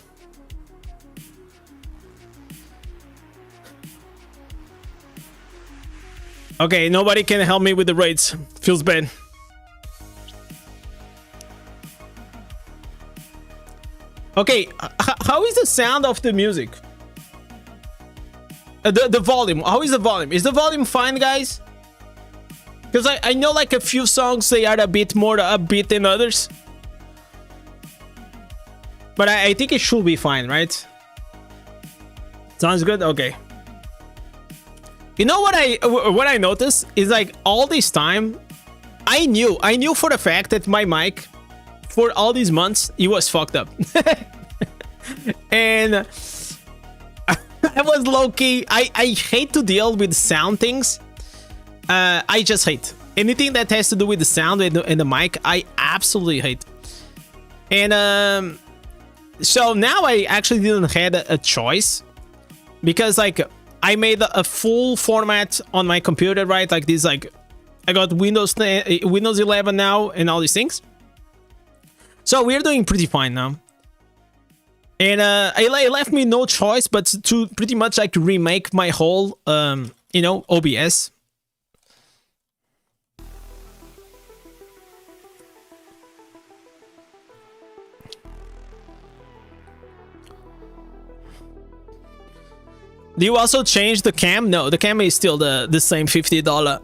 Okay, nobody can help me with the raids. Feels bad. Okay, how is the sound of the music? The volume. How is the volume? Is the volume fine, guys? Because I know like a few songs, they are a bit more upbeat than others. But I think it should be fine, right? Sounds good? Okay. You know what I noticed is like all this time, I knew for the fact that my mic for all these months, it was fucked up. And I was low-key. I hate to deal with sound things. I just hate anything that has to do with the sound and the mic. I absolutely hate. And so now I actually didn't have a choice, because like I made a full format on my computer, right? Like this, like I got Windows 11 now and all these things. So we're doing pretty fine now. And it left me no choice but to pretty much like remake my whole, you know, OBS. Do you also change the cam? No, the cam is still the same $50.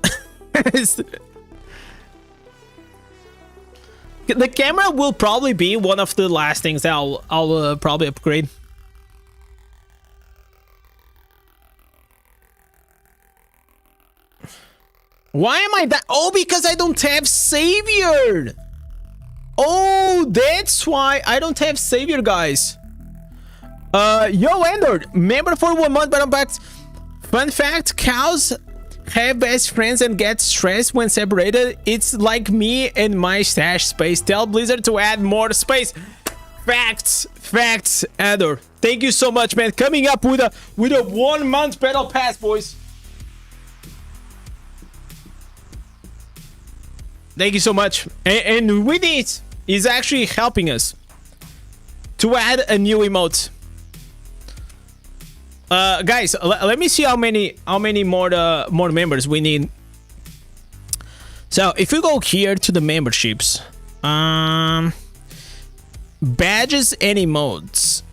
The camera will probably be one of the last things that I'll probably upgrade. Why am I that? Oh, because I don't have Savior. Oh, that's why I don't have Savior, guys. Yo, Ender, member for 1 month, but I'm back. Fun fact, cows have best friends and get stressed when separated. It's like me and my stash space. Tell Blizzard to add more space. Facts, Ender. Thank you so much, man. Coming up with a 1 month battle pass, boys. Thank you so much. And with it, is actually helping us to add a new emote. Guys, let me see how many more members we need. So if we go here to the memberships, badges and emotes.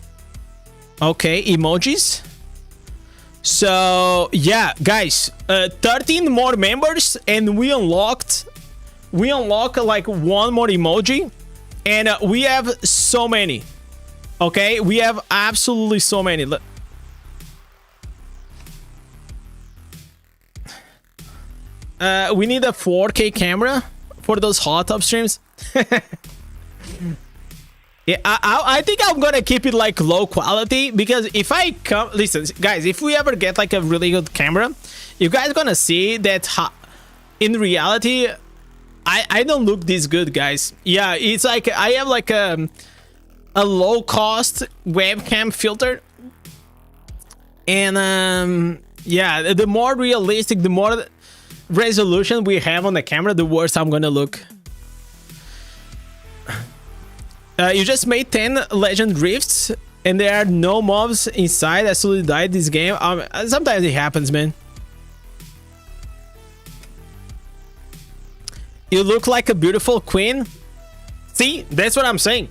Okay, emojis. So yeah, guys, 13 more members, and we unlock like 1 more emoji, and we have so many. Okay, we have absolutely so many. We need a 4K camera for those hot tub streams. Yeah, I think I'm gonna keep it like low quality, because if I come, listen, guys, if we ever get like a really good camera, you guys gonna see that in reality, I don't look this good, guys. Yeah, it's like I have like a low cost webcam filter, and yeah, the more realistic, the more resolution we have on the camera, the worse I'm gonna look. You just made 10 legend rifts and there are no mobs inside. I absolutely died this game. Sometimes it happens, man. You look like a beautiful queen. See, that's what I'm saying.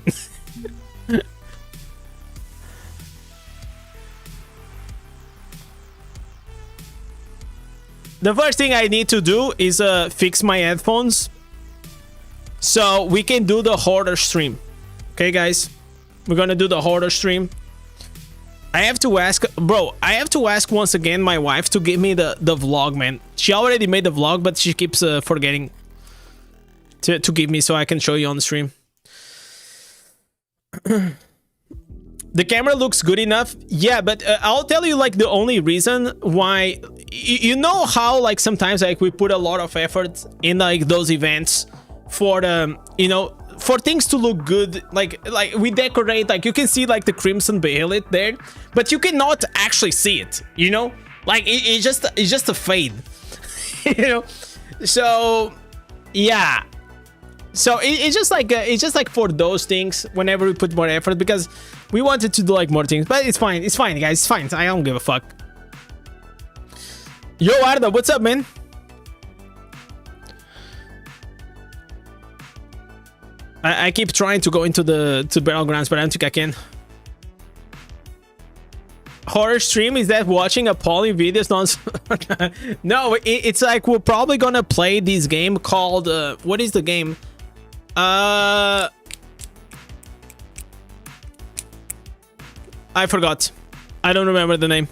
The first thing I need to do is fix my headphones so we can do the hoarder stream. Okay, guys, we're gonna do the hoarder stream. I have to ask, bro, I have to ask once again my wife to give me the vlog, man. She already made the vlog, but she keeps forgetting to give me so I can show you on the stream. The camera looks good enough. Yeah, but I'll tell you like the only reason why. You know how like sometimes like we put a lot of effort in like those events for the, you know, for things to look good, like we decorate, like you can see like the crimson behelit there, but you cannot actually see it, you know, like it's just a fade. You know, so yeah, so it's just like for those things whenever we put more effort, because we wanted to do like more things, but it's fine, guys, it's fine. I don't give a fuck. Yo, Arda, what's up, man? I keep trying to go into the battlegrounds, but I don't think I can. Horror stream, is that watching appalling videos? No, it's like we're probably gonna play this game called what is the game? I forgot. I don't remember the name.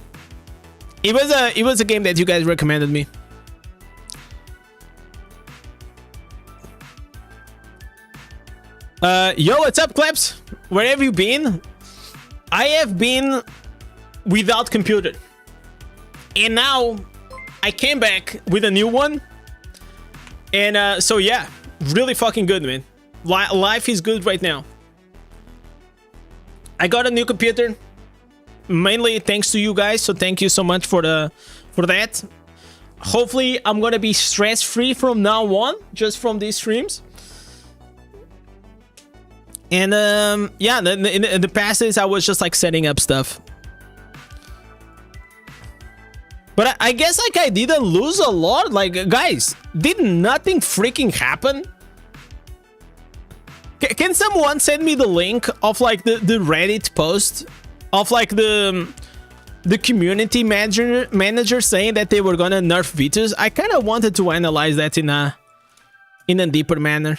It was a game that you guys recommended me. Yo, what's up, Claps? Where have you been? I have been without computer, and now I came back with a new one, and so yeah, really fucking good, man. Life is good right now. I got a new computer, mainly thanks to you guys, so thank you so much for that. Hopefully, I'm gonna be stress-free from now on, just from these streams. And yeah, in the past days I was just like setting up stuff, but I guess like I didn't lose a lot. Like, guys, did nothing freaking happen? Can someone send me the link of like the Reddit post of like the the community manager saying that they were gonna nerf Vitus. I kind of wanted to analyze that in a deeper manner.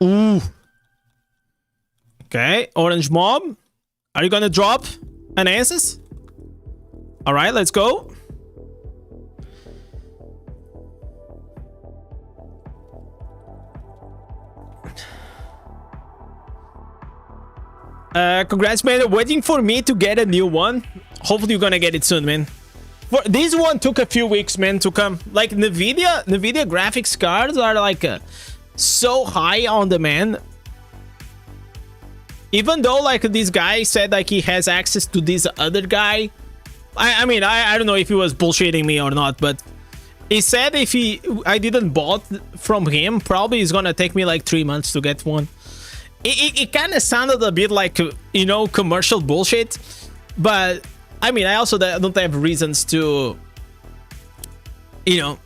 Ooh. Okay, Orange Mob. Are you gonna drop an Ansys? Alright, let's go. Congrats, man. Waiting for me to get a new one. Hopefully you're gonna get it soon, man. This one took a few weeks, man, to come. Like, NVIDIA graphics cards are like so high on demand. Even though like this guy said like he has access to this other guy. I mean, I don't know if he was bullshitting me or not, but he said if I didn't bought from him, probably it's gonna take me like 3 months to get one. It kind of sounded a bit like, you know, commercial bullshit, but I mean, I also don't have reasons to, you know,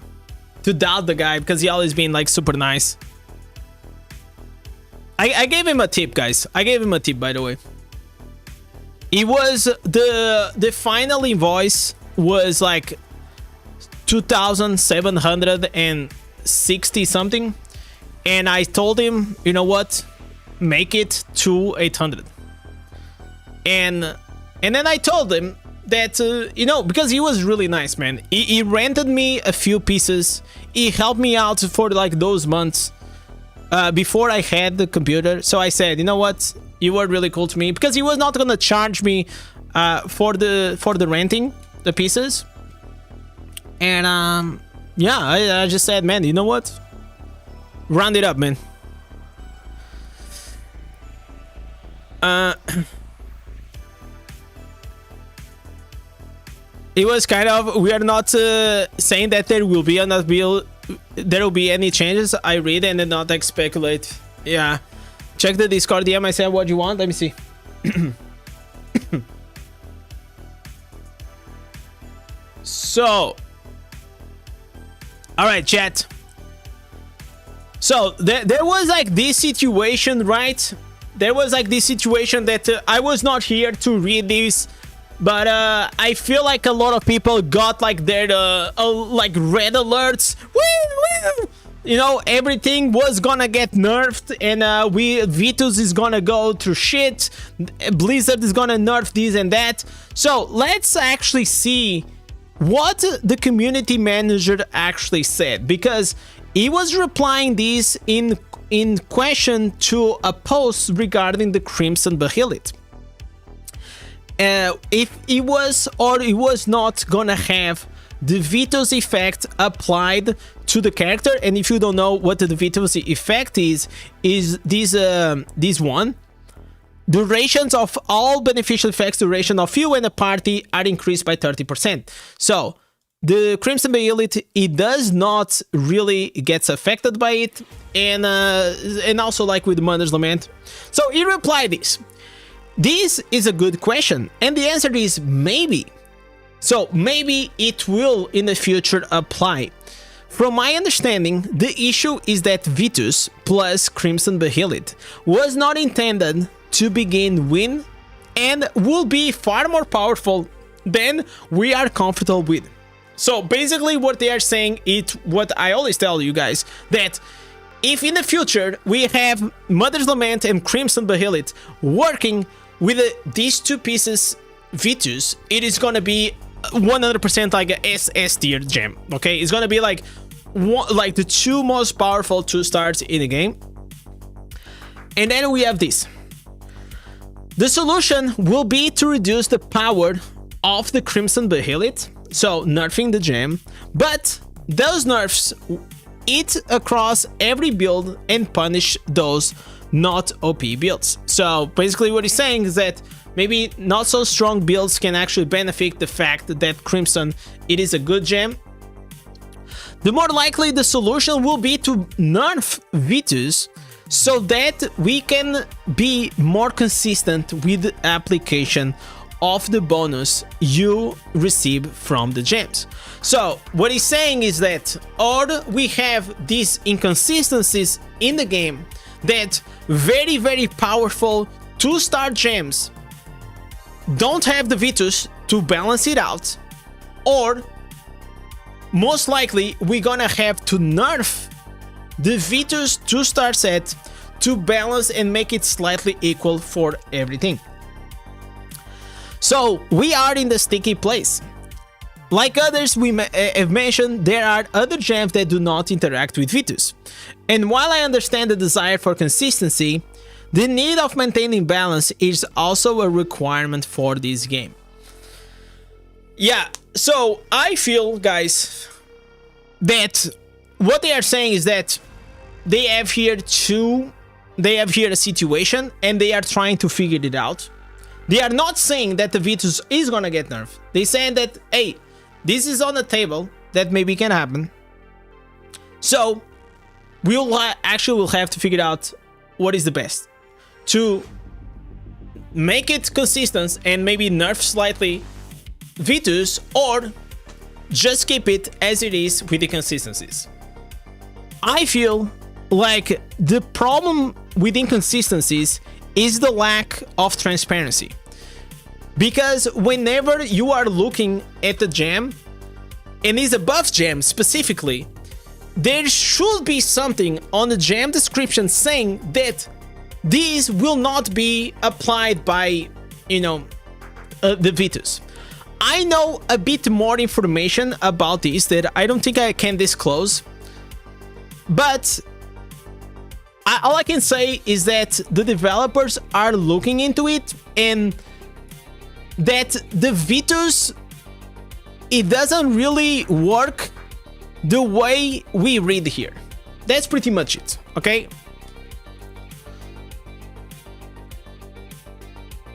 to doubt the guy because he always been like super nice. I gave him a tip, guys. I gave him a tip, by the way. It was the final invoice was like 2,760 something, and I told him, you know what, make it to 800. And then I told him that you know, because he was really nice, man. He rented me a few pieces. He helped me out for like those months before I had the computer. So I said, you know what, you were really cool to me, because he was not gonna charge me for the renting the pieces. And yeah, I just said, man, you know what, round it up, man. It was kind of, we are not saying that there will be any changes. I read and did not like speculate. Yeah, check the Discord DM. I said what you want. Let me see. So, all right, chat. So there was like this situation, right? There was like this situation that I was not here to read this, but I feel like a lot of people got like their like red alerts. Woo, woo. You know, everything was gonna get nerfed, and Vitus is gonna go through shit. Blizzard is gonna nerf this and that. So let's actually see what the community manager actually said, because he was replying this in question to a post regarding the Crimson Behelit. If he was or he was not gonna have the Vitus effect applied to the character. And if you don't know what the Vitus effect is this one. Durations of all beneficial effects, duration of you and a party are increased by 30%. So the Crimson Behelit, it does not really gets affected by it, and also like with Mother's Lament. So he replied this. This is a good question, and the answer is maybe. So maybe it will in the future apply. From my understanding, the issue is that Vitus plus Crimson Behelit was not intended to begin with, and will be far more powerful than we are comfortable with. So basically what they are saying is what I always tell you guys, that if in the future we have Mother's Lament and Crimson Behelit working with these two pieces Vitus, it is gonna be 100% like a SS tier gem. Okay, it's gonna be like the two most powerful 2-stars in the game. And then we have this. The solution will be to reduce the power of the Crimson Behelit, so nerfing the gem, but those nerfs eat across every build and punish those not OP builds. So basically what he's saying is that maybe not so strong builds can actually benefit the fact that Crimson, it is a good gem. The more likely the solution will be to nerf Vitus, so that we can be more consistent with the application of the bonus you receive from the gems. So what he's saying is that, or we have these inconsistencies in the game that very, very powerful 2-star gems don't have the Vitus to balance it out, or most likely we're gonna have to nerf the Vitus 2-star set to balance and make it slightly equal for everything. So we are in the sticky place. Like others we have mentioned, there are other gems that do not interact with Vitus. And while I understand the desire for consistency, the need of maintaining balance is also a requirement for this game. Yeah, so I feel, guys, that what they are saying is that they have here a situation and they are trying to figure it out. They are not saying that the Vitus is gonna get nerfed. They're saying that, hey, this is on the table, that maybe can happen. So we'll actually have to figure out what is the best to make it consistent and maybe nerf slightly Vitus, or just keep it as it is with the consistencies. I feel like the problem with inconsistencies is the lack of transparency. Because whenever you are looking at the gem, and it's a buff gem specifically, there should be something on the gem description saying that these will not be applied by, you know, the Vitus. I know a bit more information about this that I don't think I can disclose, but all I can say is that the developers are looking into it, and that the Vitus, it doesn't really work the way we read here. That's pretty much it, okay?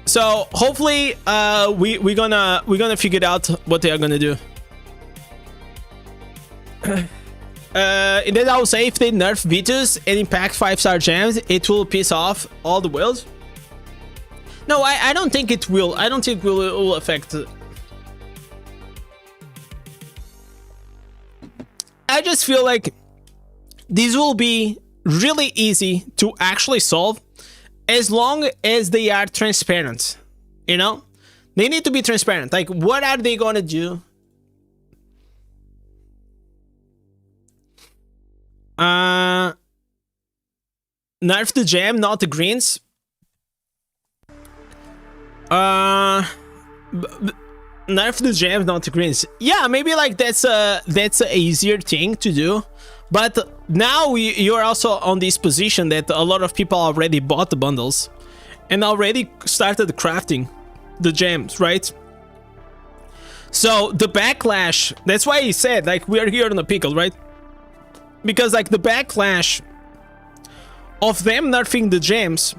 So hopefully we're gonna figure out what they are gonna do. And then I will say, if they nerf Vitus and impact 5-star gems, it will piss off all the whales. No, I don't think it will. I don't think it will affect. I just feel like this will be really easy to actually solve as long as they are transparent. You know, they need to be transparent. Like, what are they gonna do? Nerf the gem, not the greens. Nerf the gem, not the greens. Yeah, maybe like that's a easier thing to do. But now you're also on this position that a lot of people already bought the bundles and already started crafting the gems, right? So the backlash, that's why he said, like, we are here on a pickle, right? Because like the backlash of them nerfing the gems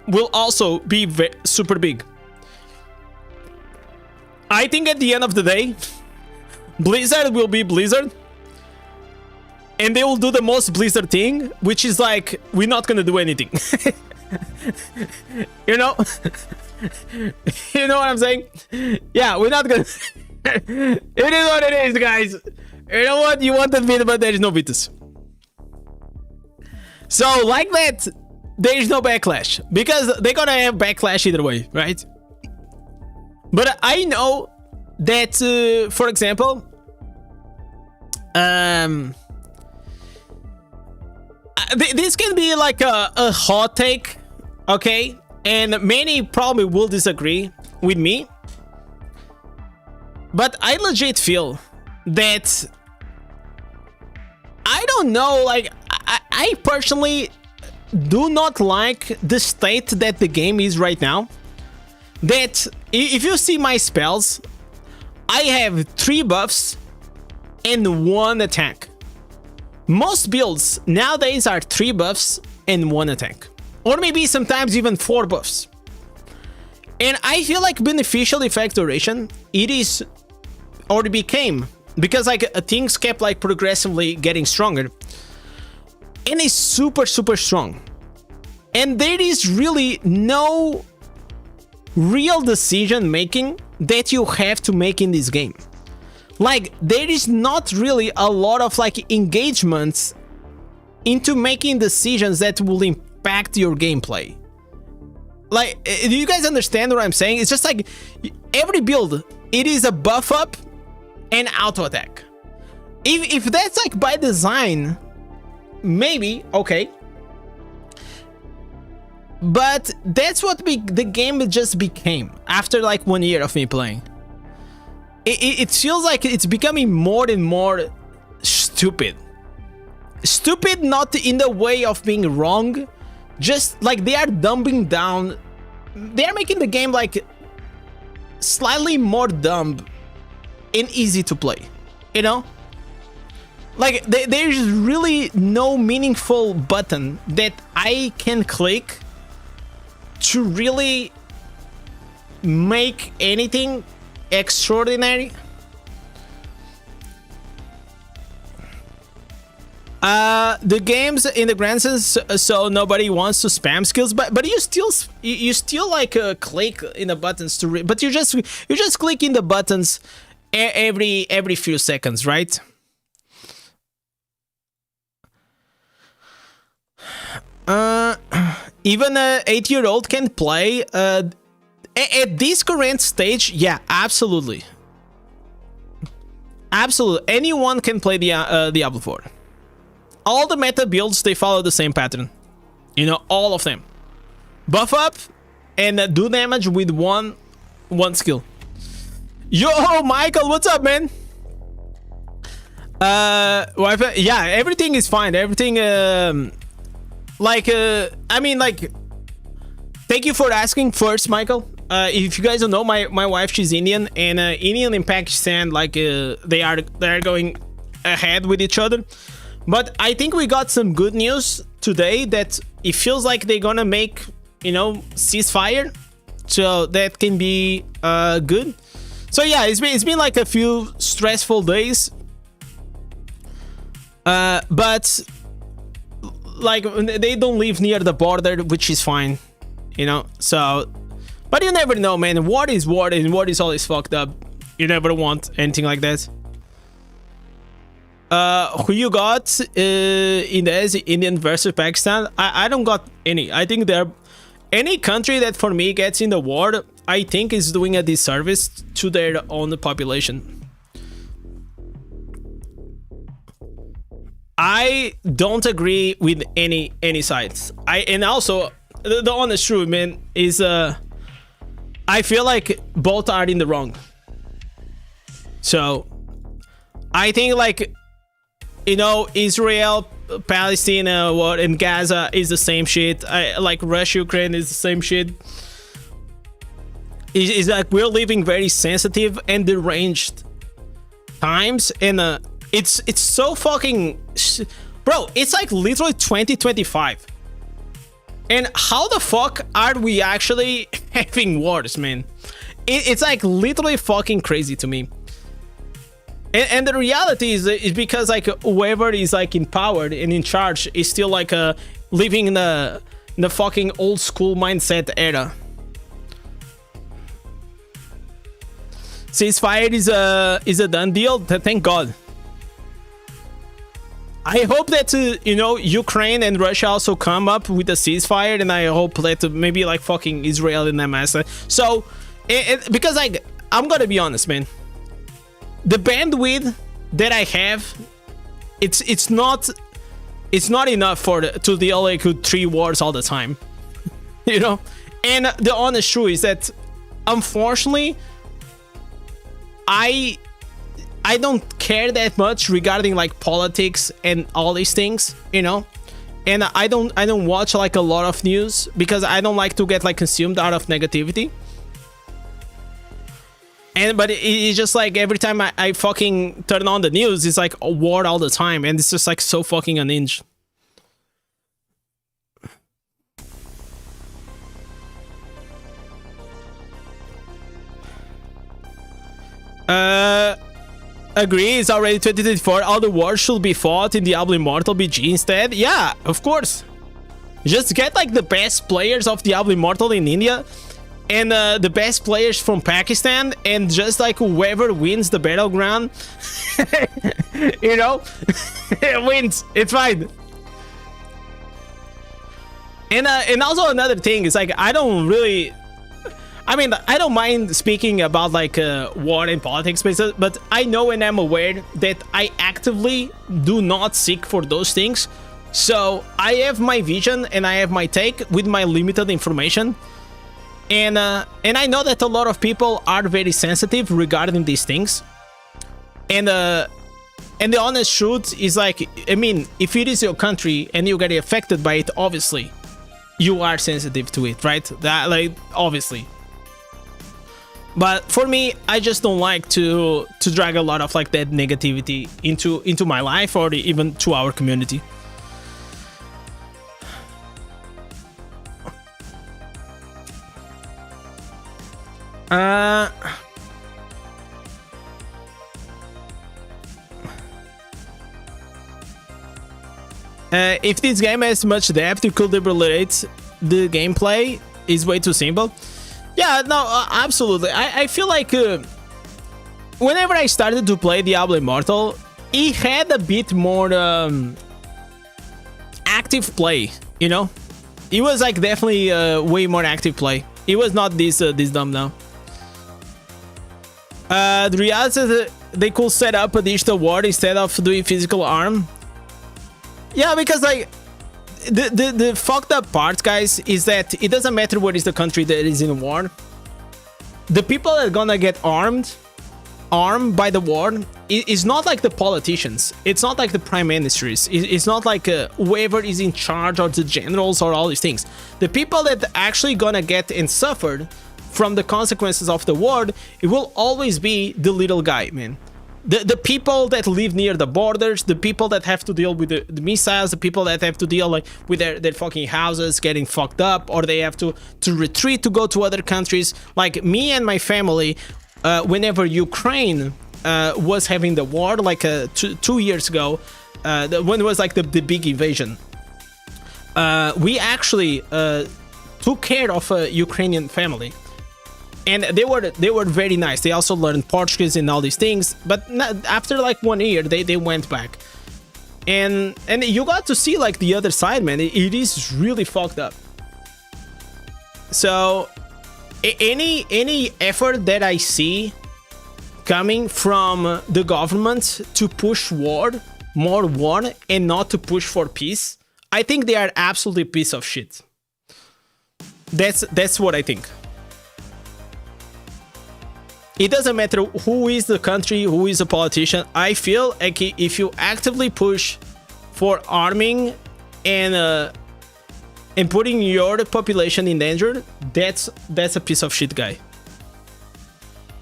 will also be super big. I think at the end of the day, Blizzard will be Blizzard, and they will do the most Blizzard thing, which is like, we're not gonna do anything. You know? You know what I'm saying? Yeah, we're not gonna... It is what it is, guys. You know what? You wanted me, but there is no Vitus. So, like that, there is no backlash. Because they're gonna have backlash either way, right? But I know that, for example, this can be like a hot take, okay? And many probably will disagree with me. But I legit feel that, I don't know, like, I personally do not like the state that the game is right now. That, if you see my spells, I have 3 buffs and 1 attack. Most builds nowadays are 3 buffs and 1 attack. Or maybe sometimes even 4 buffs. And I feel like beneficial effect duration, it is, or it became, because like things kept like progressively getting stronger, and it's super strong. And there is really no real decision making that you have to make in this game. Like, there is not really a lot of like engagements into making decisions that will impact your gameplay. Like, do you guys understand what I'm saying? It's just like every build, it is a buff up and auto attack. If that's like by design, maybe okay. But that's what the game just became after like 1 year of me playing. It feels like it's becoming more and more stupid. Stupid not in the way of being wrong, just like they are dumbing down. They are making the game like slightly more dumb and easy to play, you know? Like there's really no meaningful button that I can click to really make anything extraordinary. The game's in the grand sense, so nobody wants to spam skills, but you still like click in the buttons to but you just clicking the buttons every few seconds, right? Even a 8-year-old can play at this current stage. Yeah, absolutely, anyone can play the Diablo 4. All the meta builds, they follow the same pattern, you know, all of them. Buff up and do damage with one skill. Yo, Michael, what's up, man? Yeah, everything is fine. Everything, I mean, like, thank you for asking first, Michael. If you guys don't know, my wife, she's Indian, and Indian and Pakistan, like, they are going ahead with each other. But I think we got some good news today that it feels like they're gonna make, you know, ceasefire, so that can be good. So yeah, it's been like a few stressful days, but like they don't live near the border, which is fine, you know. So, but you never know, man. War is war, and war is always fucked up. You never want anything like that. Who you got? Indez, Indian versus Pakistan. I don't got any. I think any country that for me gets in the war, I think is doing a disservice to their own population. I don't agree with any sides. And also the honest truth, man, is I feel like both are in the wrong. So I think, like, you know, Israel, Palestine, and Gaza is the same shit. Like Russia, Ukraine is the same shit. It's like we're living very sensitive and deranged times, and it's so fucking, bro. It's like literally 2025, and how the fuck are we actually having wars, man? It's like literally fucking crazy to me. And the reality is because like whoever is like in power and in charge is still like living in the fucking old school mindset era. Ceasefire is a done deal. Thank God. I hope that you know, Ukraine and Russia also come up with a ceasefire, and I hope that maybe like fucking Israel and Hamas. So because like I'm gonna be honest, man. The bandwidth that I have, it's not enough to deal like with 3 wars all the time, you know. And the honest truth is that unfortunately I don't care that much regarding like politics and all these things, you know. And I don't watch like a lot of news because I don't like to get like consumed out of negativity. But it's just like every time I fucking turn on the news, it's like a war all the time, and it's just like so fucking unhinged. Agree, it's already 2024. All the wars should be fought in Diablo Immortal BG instead. Yeah, of course. Just get like the best players of Diablo Immortal in India, and the best players from Pakistan, and just like whoever wins the battleground, you know, wins. It's fine. And also another thing is like I don't really. I mean, I don't mind speaking about like war and politics, but I know and I'm aware that I actively do not seek for those things. So I have my vision and I have my take with my limited information, and I know that a lot of people are very sensitive regarding these things, and the honest truth is like, I mean, if it is your country and you get affected by it, obviously you are sensitive to it, right? That, like, obviously. But for me, I just don't like to drag a lot of like that negativity into my life or even to our community. If this game has much depth, you could liberate the gameplay. Is way too simple. Yeah, no, absolutely. I feel like whenever I started to play Diablo Immortal, it had a bit more active play, you know? It was like definitely way more active play. It was not this dumb now. The reality is that they could set up a digital ward instead of doing physical arm. Yeah, because like the fucked up part, guys, is that it doesn't matter what is the country that is in a war. The people that are gonna get armed by the war is not like the politicians. It's not like the prime ministers. It's not like whoever is in charge or the generals or all these things. The people that actually gonna get and suffered from the consequences of the war, it will always be the little guy, man. The people that live near the borders, the people that have to deal with the missiles, the people that have to deal like with their fucking houses getting fucked up, or they have to retreat to go to other countries. Like me and my family, whenever Ukraine was having the war, like 2 years ago, when it was like the big invasion, we actually took care of a Ukrainian family. And they were very nice. They also learned Portuguese and all these things. But after like 1 year, they went back. And you got to see like the other side, man. It is really fucked up. So any effort that I see coming from the government to push more war, and not to push for peace, I think they are absolutely a piece of shit. That's what I think. It doesn't matter who is the country, who is a politician. I feel like if you actively push for arming and putting your population in danger, that's a piece of shit, guy.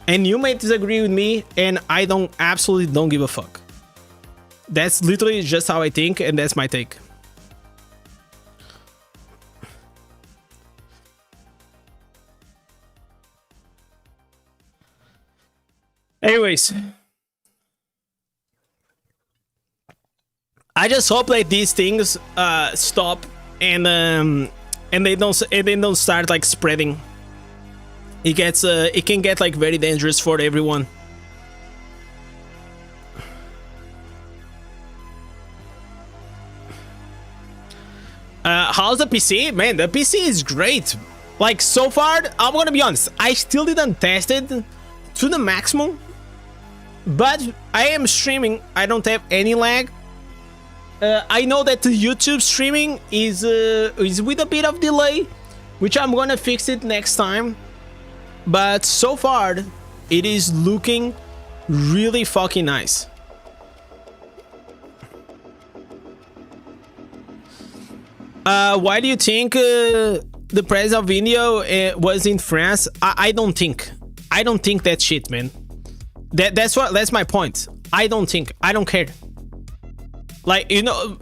And you may disagree with me, and I absolutely don't give a fuck. That's literally just how I think, and that's my take. Anyways, I just hope that these things stop and they don't start like spreading. It can get like very dangerous for everyone. How's the PC? Man, the PC is great. Like so far, I'm gonna be honest, I still didn't test it to the maximum. But I am streaming. I don't have any lag. I know that the YouTube streaming is with a bit of delay, which I'm gonna fix it next time. But so far, it is looking really fucking nice. Why do you think the president of India was in France? I don't think that shit, man. That's my point. I don't care. Like, you know,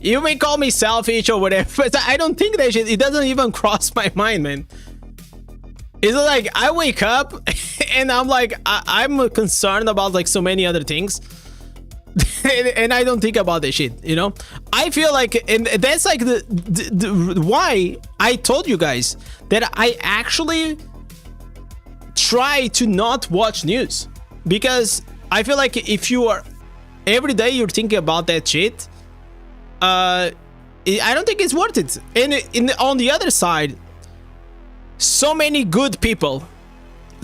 you may call me selfish or whatever, but I don't think that shit. It doesn't even cross my mind, man. It's like I wake up and I'm like I'm concerned about like so many other things, and I don't think about this shit, you know. I feel like, and that's like the why I told you guys that I actually try to not watch news, because I feel like if you are every day you're thinking about that shit, I don't think it's worth it. And on the other side, so many good people,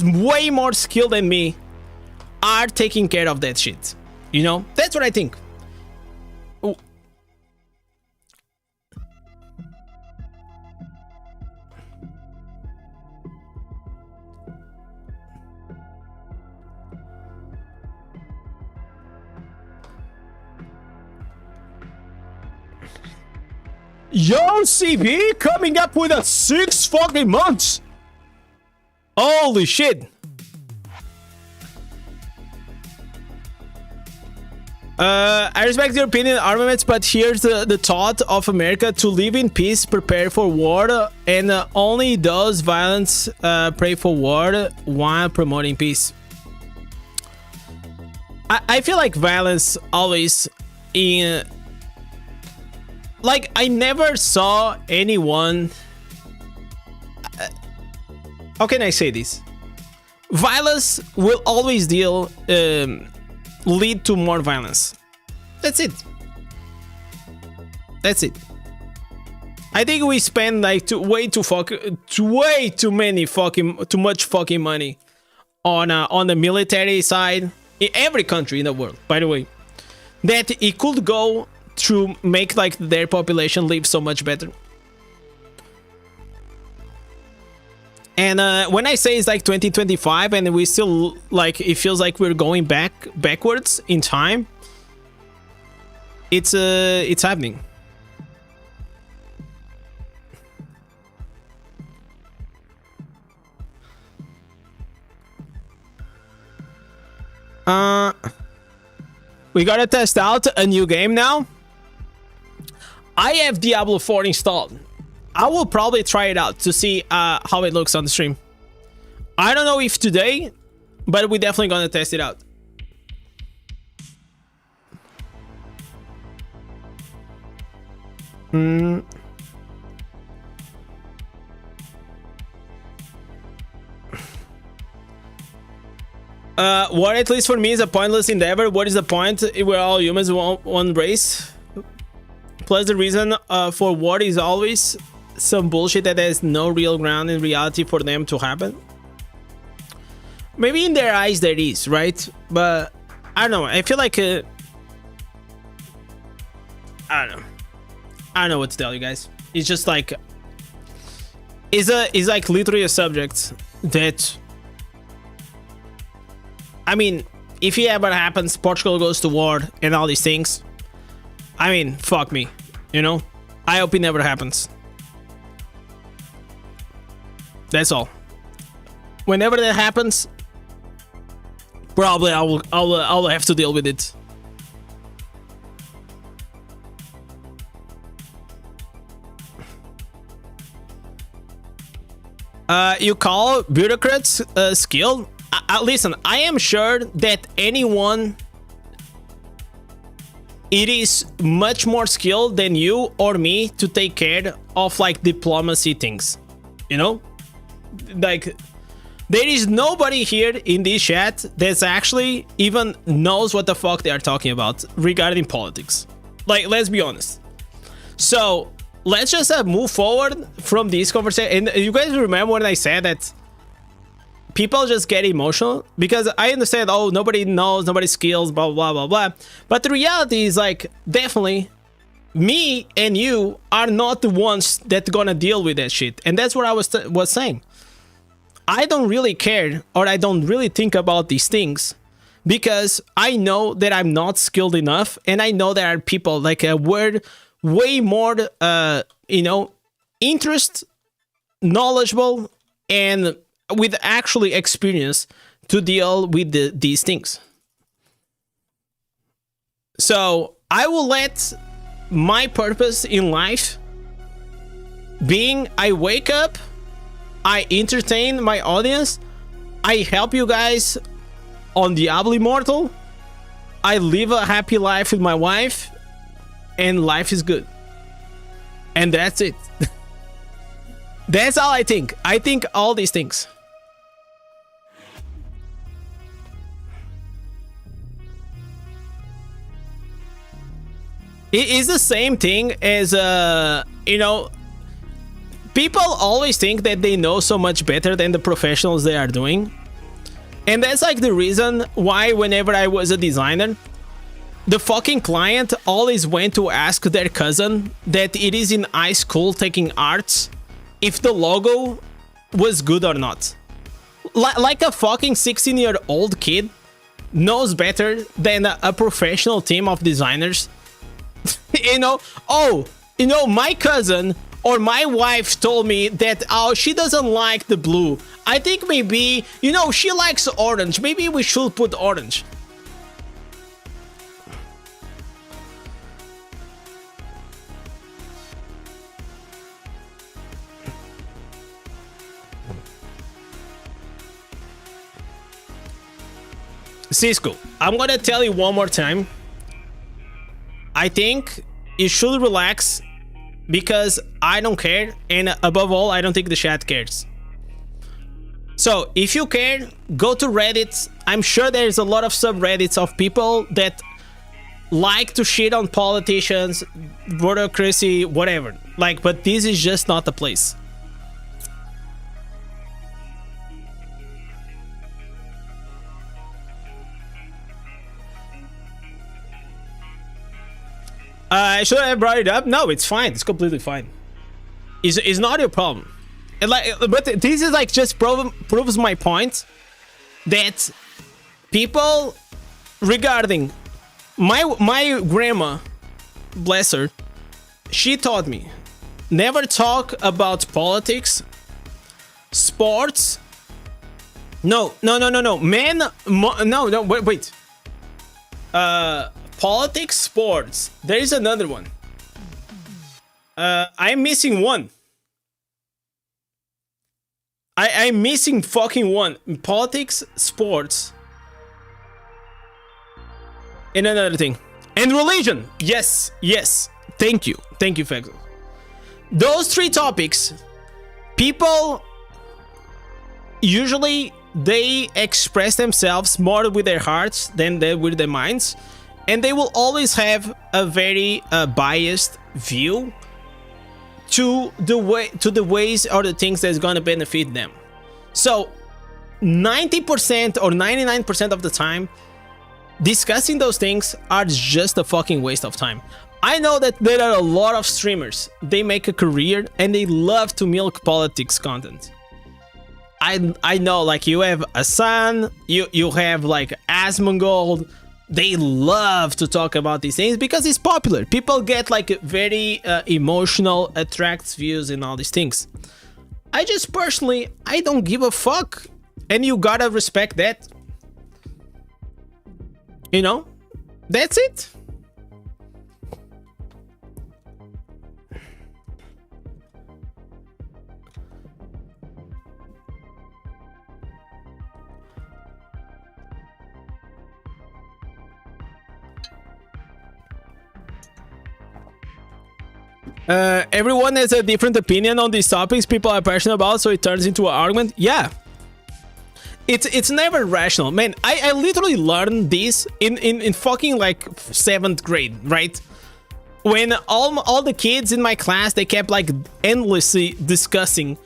way more skilled than me, are taking care of that shit. You know, that's what I think. Yo, CB coming up with a 6 fucking months. Holy shit. I respect your opinion, armaments, but here's the thought of America: to live in peace, prepare for war, and only those violence pray for war while promoting peace. I feel like violence always in... Like, I never saw anyone... how can I say this? Violence will always lead to more violence. That's it. That's it. I think we spend like way too much fucking money on the military side in every country in the world, by the way, that it could go to make like their population live so much better. And when I say it's like 2025 and we still like, it feels like we're going backwards in time, it's happening. We gotta test out a new game now. I have Diablo 4 installed. I will probably try it out to see how it looks on the stream. I don't know if today, but we're definitely gonna test it out. War, at least for me, is a pointless endeavor. What is the point? We're all humans, one race. Plus, the reason for war is always some bullshit that has no real ground in reality for them to happen. Maybe in their eyes there is, right? But I don't know. I feel like I don't know. I don't know what to tell you guys. It's just like it's like literally a subject that, I mean, if it ever happens, Portugal goes to war and all these things, I mean, fuck me, you know? I hope it never happens. That's all. Whenever that happens, probably I'll have to deal with it. You call bureaucrats skilled? Listen, I am sure that anyone, it is much more skilled than you or me to take care of like diplomacy things, you know? Like, there is nobody here in this chat that's actually even knows what the fuck they are talking about regarding politics. Like, let's be honest. So let's just move forward from this conversation. And you guys remember when I said that people just get emotional? Because I understand, oh, nobody knows, nobody skills, blah, blah, blah, blah. But the reality is, like, definitely me and you are not the ones that gonna deal with that shit. And that's what I was saying. I don't really care, or I don't really think about these things, because I know that I'm not skilled enough, and I know there are people like way more, you know, interest, knowledgeable, and with actually experience to deal with these things. So I will let my purpose in life being, I wake up, I entertain my audience, I help you guys on Diablo Immortal, I live a happy life with my wife, and life is good. And that's it. That's all I think. I think all these things. It is the same thing as you know, people always think that they know so much better than the professionals they are doing. And that's like the reason why whenever I was a designer, the fucking client always went to ask their cousin that it is in high school taking arts if the logo was good or not. Like a fucking 16-year-old kid knows better than a professional team of designers. You know, oh, you know, my cousin or my wife told me that, oh, she doesn't like the blue. I think maybe, you know, she likes orange. Maybe we should put orange. Cisco, I'm gonna tell you one more time. I think you should relax because I don't care, and above all, I don't think the chat cares. So if you care, go to Reddit. I'm sure there's a lot of subreddits of people that like to shit on politicians, bureaucracy, whatever. Like, but this is just not the place. Should I have brought it up? No, it's fine. It's completely fine. It's not your problem. But this is like just proves my point that people regarding my grandma, bless her, she taught me never talk about politics, sports. No, man, no, wait. Politics, sports. There is another one. I'm missing one. I'm missing fucking one. Politics, sports, and another thing. And religion. Yes. Thank you, Fexel. Those three topics, people usually they express themselves more with their hearts than with their minds. And they will always have a very biased view to the ways or the things that's gonna benefit them. So 90% or 99% of the time, discussing those things are just a fucking waste of time. I know that there are a lot of streamers, they make a career and they love to milk politics content. I know, like, you have Asan, you have like Asmongold. They love to talk about these things because it's popular. People get like very emotional, attracts views and all these things. I just personally, I don't give a fuck. And you gotta respect that. You know? That's it. Everyone has a different opinion on these topics people are passionate about, so it turns into an argument. Yeah. It's never rational. Man, I literally learned this in fucking like 7th grade, right? When all the kids in my class, they kept like endlessly discussing